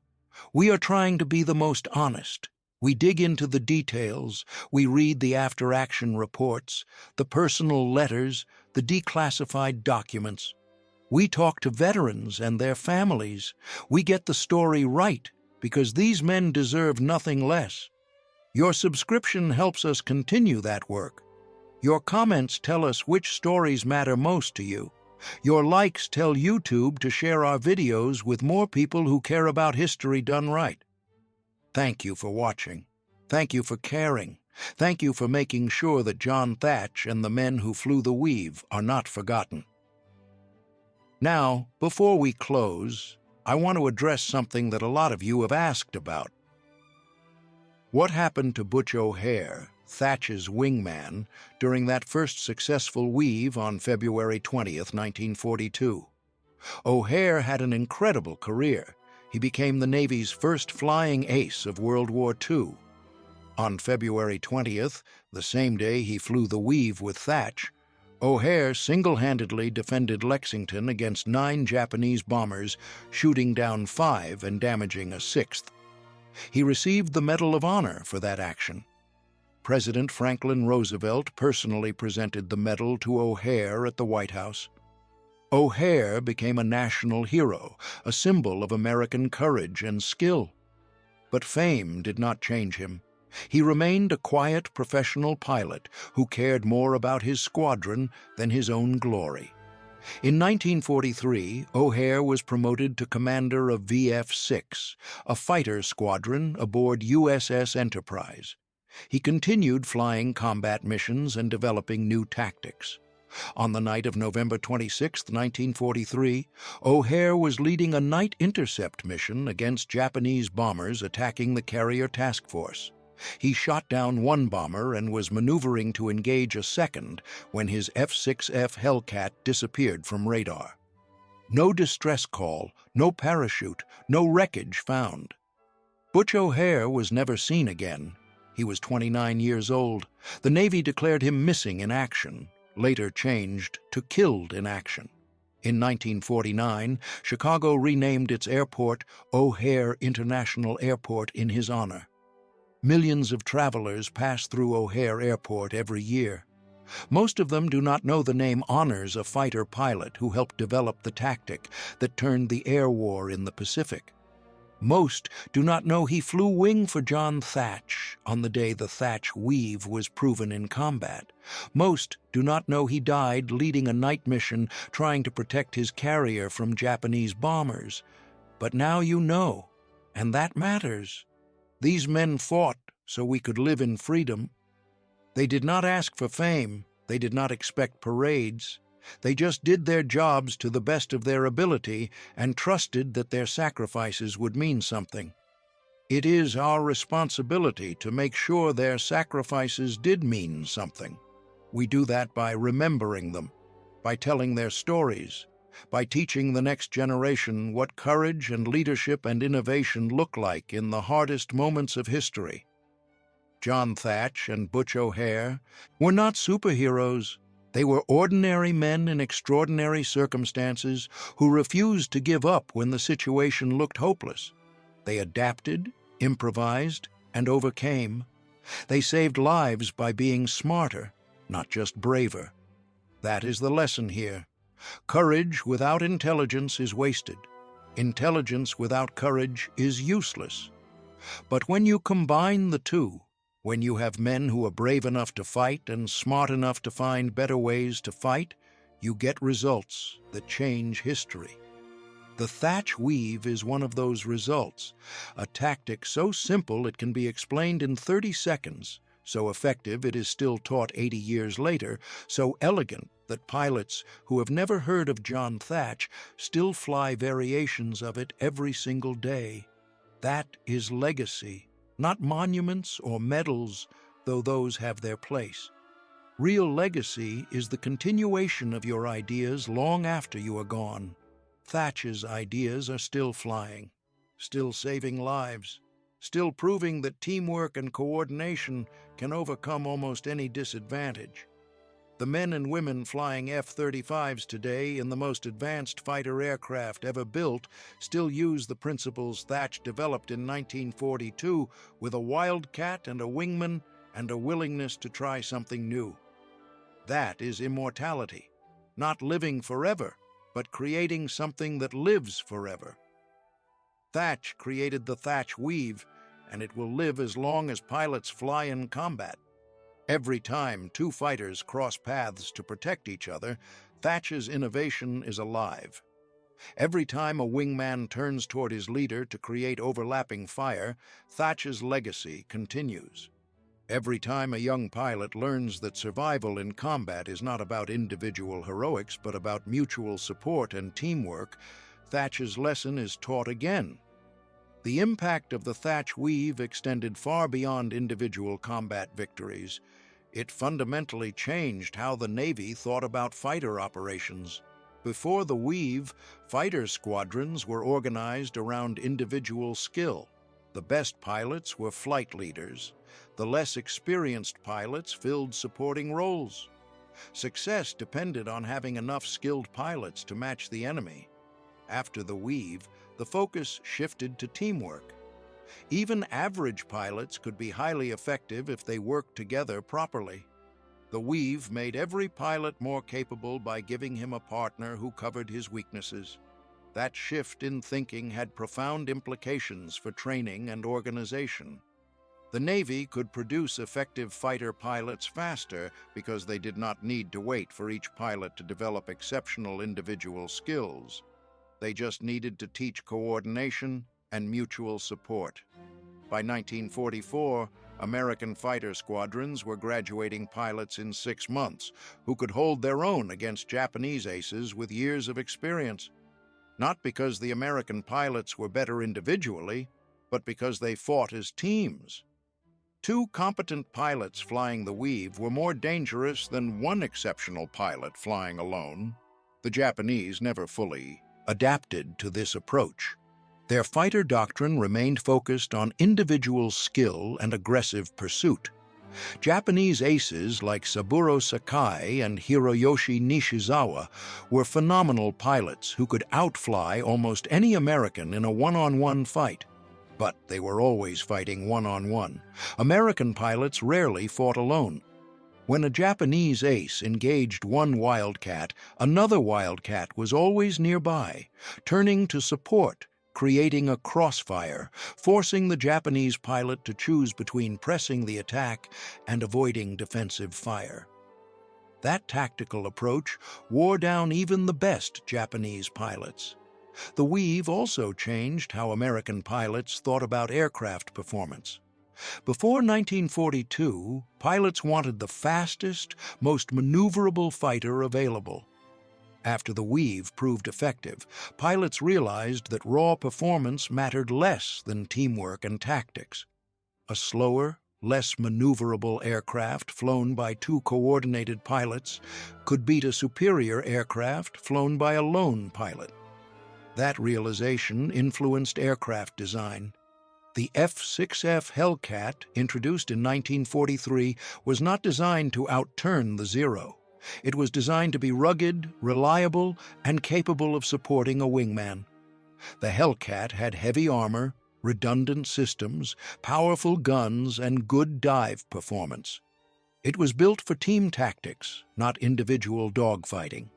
We are trying to be the most honest. We dig into the details, we read the after-action reports, the personal letters, the declassified documents. We talk to veterans and their families. We get the story right because these men deserve nothing less. Your subscription helps us continue that work. Your comments tell us which stories matter most to you. Your likes tell YouTube to share our videos with more people who care about history done right. Thank you for watching. Thank you for caring. Thank you for making sure that John Thach and the men who flew the weave are not forgotten. Now, before we close, I want to address something that a lot of you have asked about. What happened to Butch O'Hare, Thach's wingman, during that first successful weave on February 20th, 1942? O'Hare had an incredible career. He became the Navy's first flying ace of World War II. On February 20th, the same day he flew the weave with Thach, O'Hare single-handedly defended Lexington against 9 Japanese bombers, shooting down 5 and damaging a 6th. He received the Medal of Honor for that action. President Franklin Roosevelt personally presented the medal to O'Hare at the White House. O'Hare became a national hero, a symbol of American courage and skill. But fame did not change him. He remained a quiet professional pilot who cared more about his squadron than his own glory. In 1943, O'Hare was promoted to commander of VF-6, a fighter squadron aboard USS Enterprise. He continued flying combat missions and developing new tactics. On the night of November 26, 1943, O'Hare was leading a night intercept mission against Japanese bombers attacking the carrier task force. He shot down one bomber and was maneuvering to engage a second when his F4F Wildcat disappeared from radar. No distress call, no parachute, no wreckage found. Butch O'Hare was never seen again. He was 29 years old. The Navy declared him missing in action, later changed to killed in action. In 1949, Chicago renamed its airport O'Hare International Airport in his honor. Millions of travelers pass through O'Hare Airport every year. Most of them do not know the name honors a fighter pilot who helped develop the tactic that turned the air war in the Pacific. Most do not know he flew wing for John Thach on the day the Thach weave was proven in combat. Most do not know he died leading a night mission trying to protect his carrier from Japanese bombers. But now you know, and that matters. These men fought so we could live in freedom. They did not ask for fame. They did not expect parades. They just did their jobs to the best of their ability and trusted that their sacrifices would mean something. It is our responsibility to make sure their sacrifices did mean something. We do that by remembering them, by telling their stories, by teaching the next generation what courage and leadership and innovation look like in the hardest moments of history. John Thach and Butch O'Hare were not superheroes. They were ordinary men in extraordinary circumstances who refused to give up when the situation looked hopeless. They adapted, improvised, and overcame. They saved lives by being smarter, not just braver. That is the lesson here. Courage without intelligence is wasted. Intelligence without courage is useless. But when you combine the two, when you have men who are brave enough to fight and smart enough to find better ways to fight, you get results that change history. The Thach weave is one of those results, a tactic so simple it can be explained in 30 seconds, so effective it is still taught 80 years later, so elegant that pilots who have never heard of John Thach still fly variations of it every single day. That is legacy. Not monuments or medals, though those have their place. Real legacy is the continuation of your ideas long after you are gone. Thach's ideas are still flying, still saving lives, still proving that teamwork and coordination can overcome almost any disadvantage. The men and women flying F-35s today in the most advanced fighter aircraft ever built still use the principles Thach developed in 1942 with a Wildcat and a wingman and a willingness to try something new. That is immortality, not living forever, but creating something that lives forever. Thach created the Thach weave, and it will live as long as pilots fly in combat. Every time two fighters cross paths to protect each other, Thach's innovation is alive. Every time a wingman turns toward his leader to create overlapping fire, Thach's legacy continues. Every time a young pilot learns that survival in combat is not about individual heroics but about mutual support and teamwork, Thach's lesson is taught again. The impact of the Thach weave extended far beyond individual combat victories. It fundamentally changed how the Navy thought about fighter operations. Before the weave, fighter squadrons were organized around individual skill. The best pilots were flight leaders. The less experienced pilots filled supporting roles. Success depended on having enough skilled pilots to match the enemy. After the weave, the focus shifted to teamwork. Even average pilots could be highly effective if they worked together properly. The Weave made every pilot more capable by giving him a partner who covered his weaknesses. That shift in thinking had profound implications for training and organization. The Navy could produce effective fighter pilots faster because they did not need to wait for each pilot to develop exceptional individual skills. They just needed to teach coordination and mutual support. By 1944, American fighter squadrons were graduating pilots in 6 months who could hold their own against Japanese aces with years of experience. Not because the American pilots were better individually, but because they fought as teams. 2 competent pilots flying the Weave were more dangerous than 1 exceptional pilot flying alone. The Japanese never fully adapted to this approach. Their fighter doctrine remained focused on individual skill and aggressive pursuit. Japanese aces like Saburo Sakai and Hiroyoshi Nishizawa were phenomenal pilots who could outfly almost any American in a one-on-one fight. But they were always fighting one-on-one. American pilots rarely fought alone. When a Japanese ace engaged one Wildcat, another Wildcat was always nearby, turning to support, creating a crossfire, forcing the Japanese pilot to choose between pressing the attack and avoiding defensive fire. That tactical approach wore down even the best Japanese pilots. The Weave also changed how American pilots thought about aircraft performance. Before 1942, pilots wanted the fastest, most maneuverable fighter available. After the Weave proved effective, pilots realized that raw performance mattered less than teamwork and tactics. A slower, less maneuverable aircraft flown by 2 coordinated pilots could beat a superior aircraft flown by a lone pilot. That realization influenced aircraft design. The F4F Wildcat, introduced in 1943, was not designed to outturn the Zero. It was designed to be rugged, reliable, and capable of supporting a wingman. The Wildcat had heavy armor, redundant systems, powerful guns, and good dive performance. It was built for team tactics, not individual dogfighting.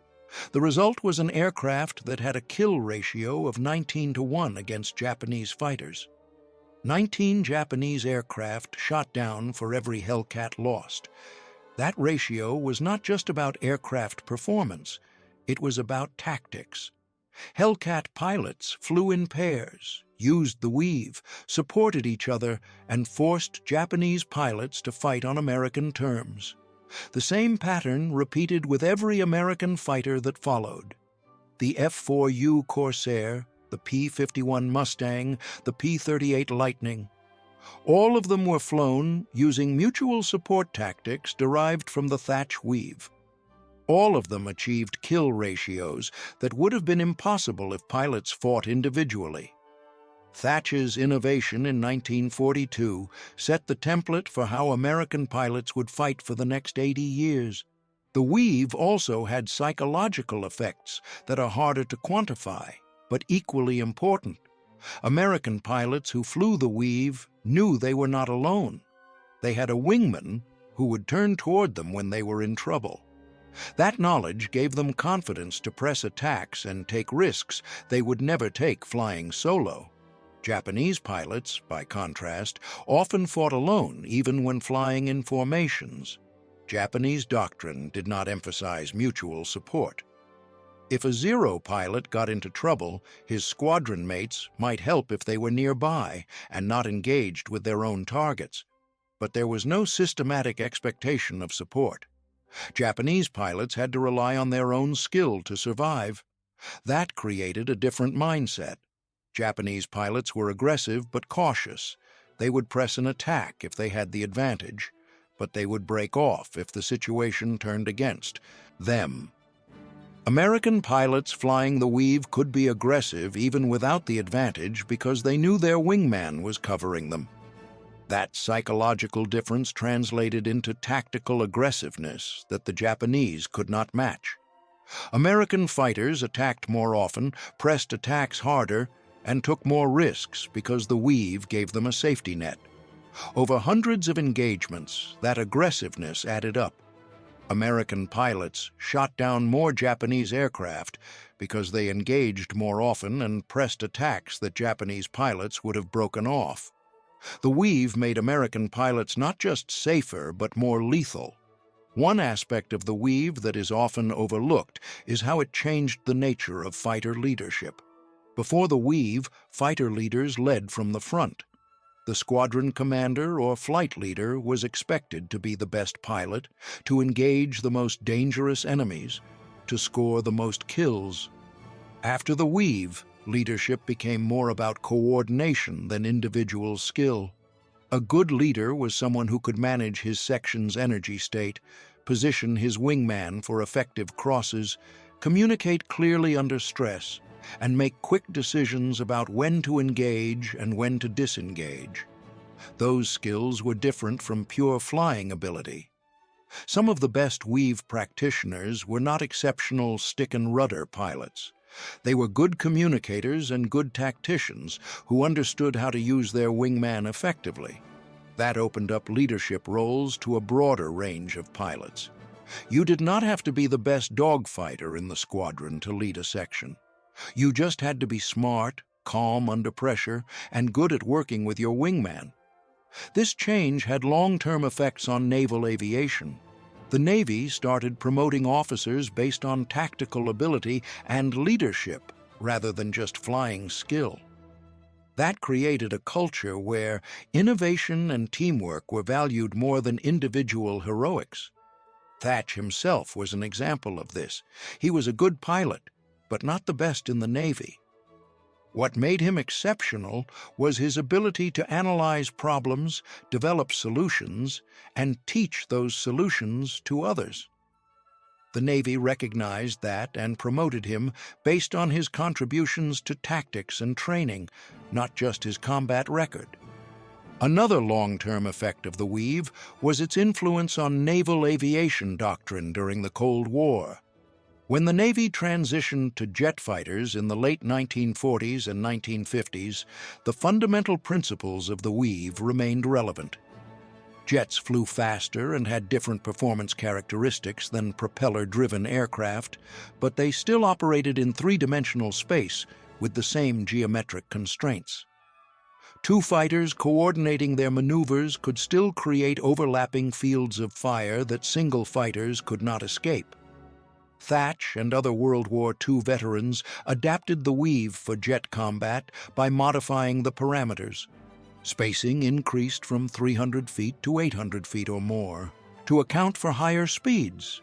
The result was an aircraft that had a kill ratio of 19-1 against Japanese fighters. 19 Japanese aircraft shot down for every Wildcat lost. That ratio was not just about aircraft performance, it was about tactics. Wildcat pilots flew in pairs, used the Weave, supported each other, and forced Japanese pilots to fight on American terms. The same pattern repeated with every American fighter that followed. The F4U Corsair, the P-51 Mustang, the P-38 Lightning. All of them were flown using mutual support tactics derived from the Thach Weave. All of them achieved kill ratios that would have been impossible if pilots fought individually. Thach's innovation in 1942 set the template for how American pilots would fight for the next 80 years. The Weave also had psychological effects that are harder to quantify, but equally important. American pilots who flew the Weave knew they were not alone. They had a wingman who would turn toward them when they were in trouble. That knowledge gave them confidence to press attacks and take risks they would never take flying solo. Japanese pilots, by contrast, often fought alone even when flying in formations. Japanese doctrine did not emphasize mutual support. If a Zero pilot got into trouble, his squadron mates might help if they were nearby and not engaged with their own targets. But there was no systematic expectation of support. Japanese pilots had to rely on their own skill to survive. That created a different mindset. Japanese pilots were aggressive but cautious. They would press an attack if they had the advantage, but they would break off if the situation turned against them. American pilots flying the Weave could be aggressive even without the advantage because they knew their wingman was covering them. That psychological difference translated into tactical aggressiveness that the Japanese could not match. American fighters attacked more often, pressed attacks harder, and took more risks because the weave gave them a safety net. Over hundreds of engagements, that aggressiveness added up. American pilots shot down more Japanese aircraft because they engaged more often and pressed attacks that Japanese pilots would have broken off. The weave made American pilots not just safer, but more lethal. One aspect of the weave that is often overlooked is how it changed the nature of fighter leadership. Before the weave, fighter leaders led from the front. The squadron commander or flight leader was expected to be the best pilot, to engage the most dangerous enemies, to score the most kills. After the weave, leadership became more about coordination than individual skill. A good leader was someone who could manage his section's energy state, position his wingman for effective crosses, communicate clearly under stress, and make quick decisions about when to engage and when to disengage. Those skills were different from pure flying ability. Some of the best weave practitioners were not exceptional stick-and-rudder pilots. They were good communicators and good tacticians who understood how to use their wingman effectively. That opened up leadership roles to a broader range of pilots. You did not have to be the best dogfighter in the squadron to lead a section. You just had to be smart, calm under pressure, and good at working with your wingman. This change had long-term effects on naval aviation. The Navy started promoting officers based on tactical ability and leadership rather than just flying skill. That created a culture where innovation and teamwork were valued more than individual heroics. Thach himself was an example of this. He was a good pilot, but not the best in the Navy. What made him exceptional was his ability to analyze problems, develop solutions, and teach those solutions to others. The Navy recognized that and promoted him based on his contributions to tactics and training, not just his combat record. Another long-term effect of the weave was its influence on naval aviation doctrine during the Cold War. When the Navy transitioned to jet fighters in the late 1940s and 1950s, the fundamental principles of the weave remained relevant. Jets flew faster and had different performance characteristics than propeller-driven aircraft, but they still operated in three-dimensional space with the same geometric constraints. Two fighters coordinating their maneuvers could still create overlapping fields of fire that single fighters could not escape. Thach and other World War II veterans adapted the weave for jet combat by modifying the parameters. Spacing increased from 300 feet to 800 feet or more to account for higher speeds.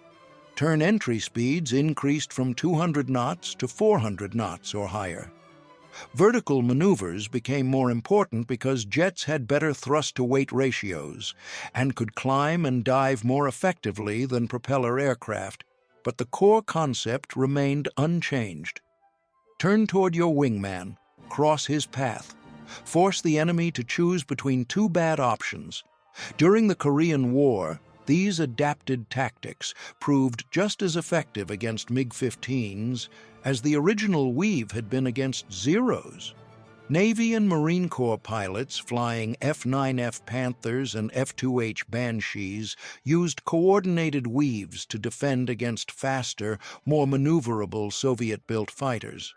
Turn entry speeds increased from 200 knots to 400 knots or higher. Vertical maneuvers became more important because jets had better thrust-to-weight ratios and could climb and dive more effectively than propeller aircraft, but the core concept remained unchanged. Turn toward your wingman, cross his path, force the enemy to choose between two bad options. During the Korean War, these adapted tactics proved just as effective against MiG-15s as the original weave had been against Zeros. Navy and Marine Corps pilots flying F-9F Panthers and F-2H Banshees used coordinated weaves to defend against faster, more maneuverable Soviet-built fighters.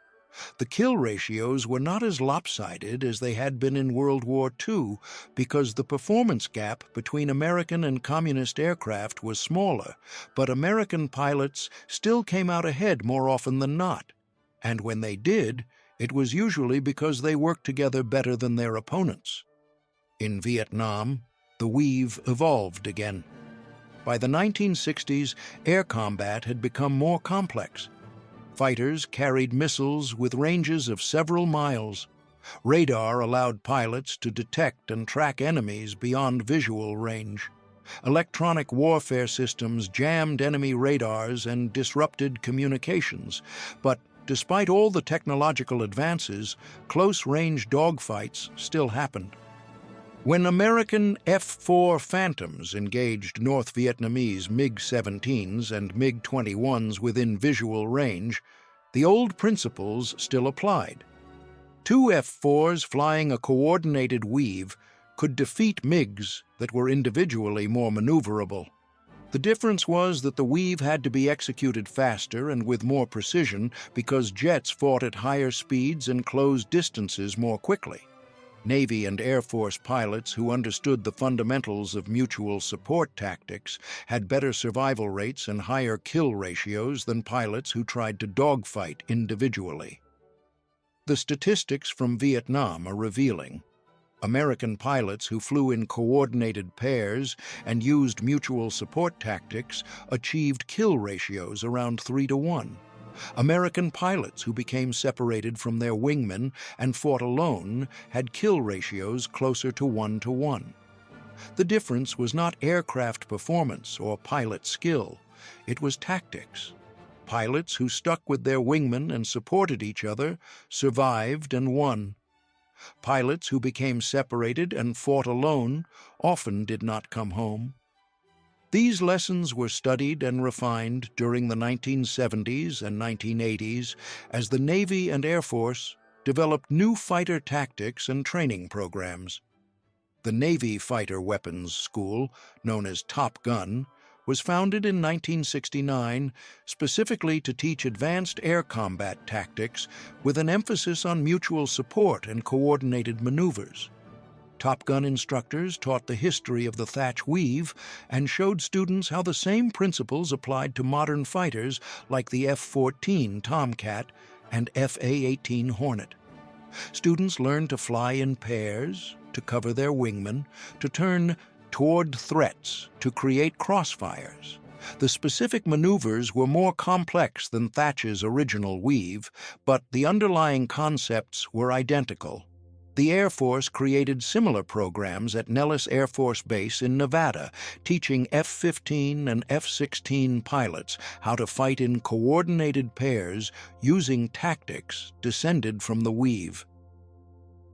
The kill ratios were not as lopsided as they had been in World War II because the performance gap between American and Communist aircraft was smaller, but American pilots still came out ahead more often than not. And when they did, it was usually because they worked together better than their opponents. In Vietnam, the weave evolved again. By the 1960s, air combat had become more complex. Fighters carried missiles with ranges of several miles. Radar allowed pilots to detect and track enemies beyond visual range. Electronic warfare systems jammed enemy radars and disrupted communications, but despite all the technological advances, close-range dogfights still happened. When American F-4 Phantoms engaged North Vietnamese MiG-17s and MiG-21s within visual range, the old principles still applied. Two F-4s flying a coordinated weave could defeat MiGs that were individually more maneuverable. The difference was that the weave had to be executed faster and with more precision because jets fought at higher speeds and closed distances more quickly. Navy and Air Force pilots who understood the fundamentals of mutual support tactics had better survival rates and higher kill ratios than pilots who tried to dogfight individually. The statistics from Vietnam are revealing. American pilots who flew in coordinated pairs and used mutual support tactics achieved kill ratios around 3-to-1. American pilots who became separated from their wingmen and fought alone had kill ratios closer to 1-to-1. The difference was not aircraft performance or pilot skill, it was tactics. Pilots who stuck with their wingmen and supported each other survived and won. Pilots who became separated and fought alone often did not come home. These lessons were studied and refined during the 1970s and 1980s as the Navy and Air Force developed new fighter tactics and training programs. The Navy Fighter Weapons School, known as Top Gun, was founded in 1969 specifically to teach advanced air combat tactics with an emphasis on mutual support and coordinated maneuvers. Top Gun instructors taught the history of the Thach weave and showed students how the same principles applied to modern fighters like the F-14 Tomcat and F-A-18 Hornet. Students learned to fly in pairs, to cover their wingmen, to turn toward threats, to create crossfires. The specific maneuvers were more complex than Thach's original weave, but the underlying concepts were identical. The Air Force created similar programs at Nellis Air Force Base in Nevada, teaching F-15 and F-16 pilots how to fight in coordinated pairs using tactics descended from the weave.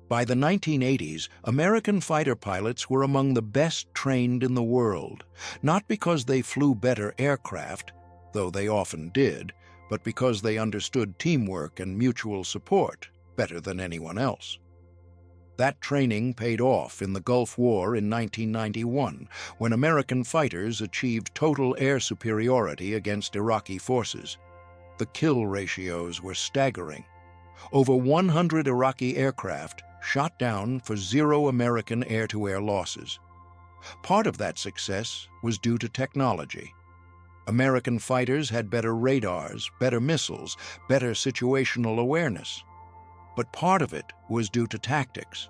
By the 1980s, American fighter pilots were among the best trained in the world, not because they flew better aircraft, though they often did, but because they understood teamwork and mutual support better than anyone else. That training paid off in the Gulf War in 1991, when American fighters achieved total air superiority against Iraqi forces. The kill ratios were staggering. Over 100 Iraqi aircraft shot down for 0 American air-to-air losses. Part of that success was due to technology. American fighters had better radars, better missiles, better situational awareness. But part of it was due to tactics.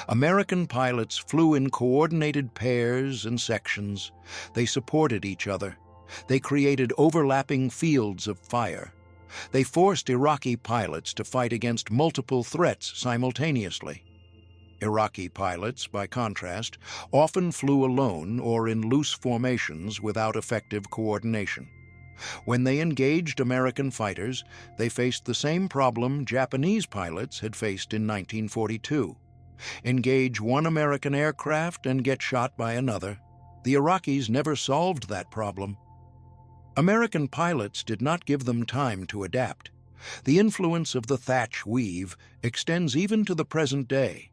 American pilots flew in coordinated pairs and sections. They supported each other. They created overlapping fields of fire. They forced Iraqi pilots to fight against multiple threats simultaneously. Iraqi pilots, by contrast, often flew alone or in loose formations without effective coordination. When they engaged American fighters, they faced the same problem Japanese pilots had faced in 1942. Engage one American aircraft and get shot by another. The Iraqis never solved that problem. American pilots did not give them time to adapt. The influence of the Thach weave extends even to the present day.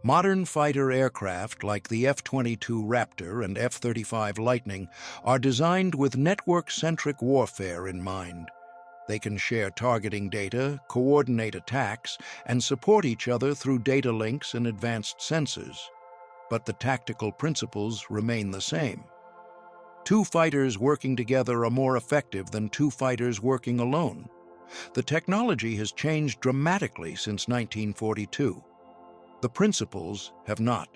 Modern fighter aircraft like the F-22 Raptor and F-35 Lightning are designed with network-centric warfare in mind. They can share targeting data, coordinate attacks, and support each other through data links and advanced sensors. But the tactical principles remain the same. Two fighters working together are more effective than two fighters working alone. The technology has changed dramatically since 1942. The principles have not.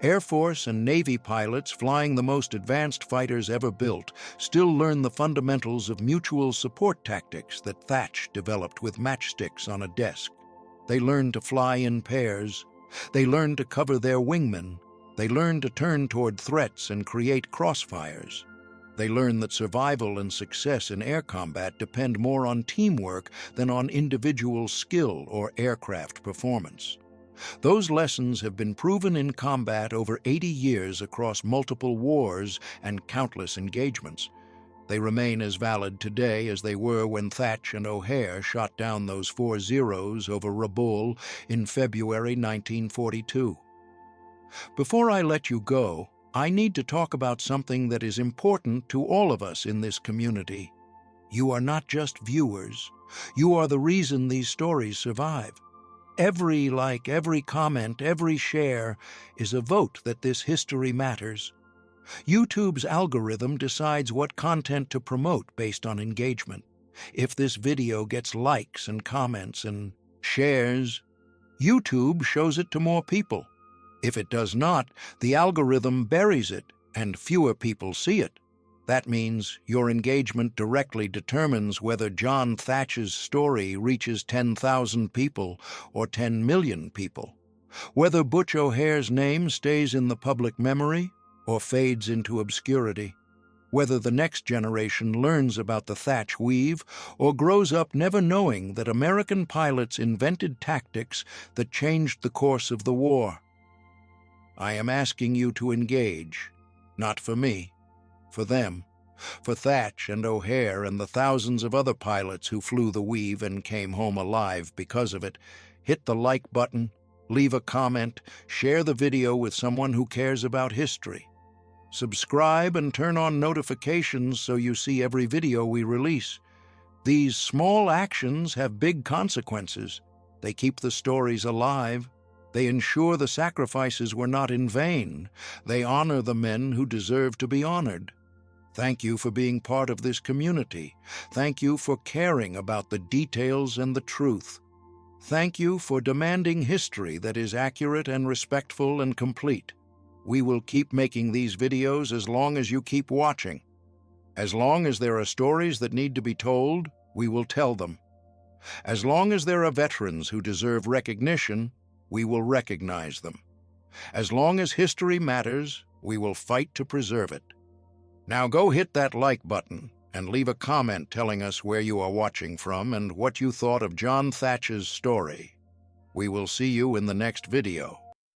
Air Force and Navy pilots flying the most advanced fighters ever built still learn the fundamentals of mutual support tactics that Thach developed with matchsticks on a desk. They learn to fly in pairs. They learn to cover their wingmen. They learn to turn toward threats and create crossfires. They learn that survival and success in air combat depend more on teamwork than on individual skill or aircraft performance. Those lessons have been proven in combat over 80 years across multiple wars and countless engagements. They remain as valid today as they were when Thach and O'Hare shot down those 4 Zeros over Rabaul in February 1942. Before I let you go, I need to talk about something that is important to all of us in this community. You are not just viewers. You are the reason these stories survive. Every like, every comment, every share is a vote that this history matters. YouTube's algorithm decides what content to promote based on engagement. If this video gets likes and comments and shares, YouTube shows it to more people. If it does not, the algorithm buries it and fewer people see it. That means your engagement directly determines whether John Thach's story reaches 10,000 people or 10 million people, whether Butch O'Hare's name stays in the public memory or fades into obscurity, whether the next generation learns about the Thach weave or grows up never knowing that American pilots invented tactics that changed the course of the war. I am asking you to engage, not for me, for them, for Thach and O'Hare and the thousands of other pilots who flew the weave and came home alive because of it. Hit the like button, leave a comment, share the video with someone who cares about history. Subscribe and turn on notifications so you see every video we release. These small actions have big consequences. They keep the stories alive. They ensure the sacrifices were not in vain. They honor the men who deserve to be honored. Thank you for being part of this community. Thank you for caring about the details and the truth. Thank you for demanding history that is accurate and respectful and complete. We will keep making these videos as long as you keep watching. As long as there are stories that need to be told, we will tell them. As long as there are veterans who deserve recognition, we will recognize them. As long as history matters, we will fight to preserve it. Now go hit that like button and leave a comment telling us where you are watching from and what you thought of John Thach's story. We will see you in the next video.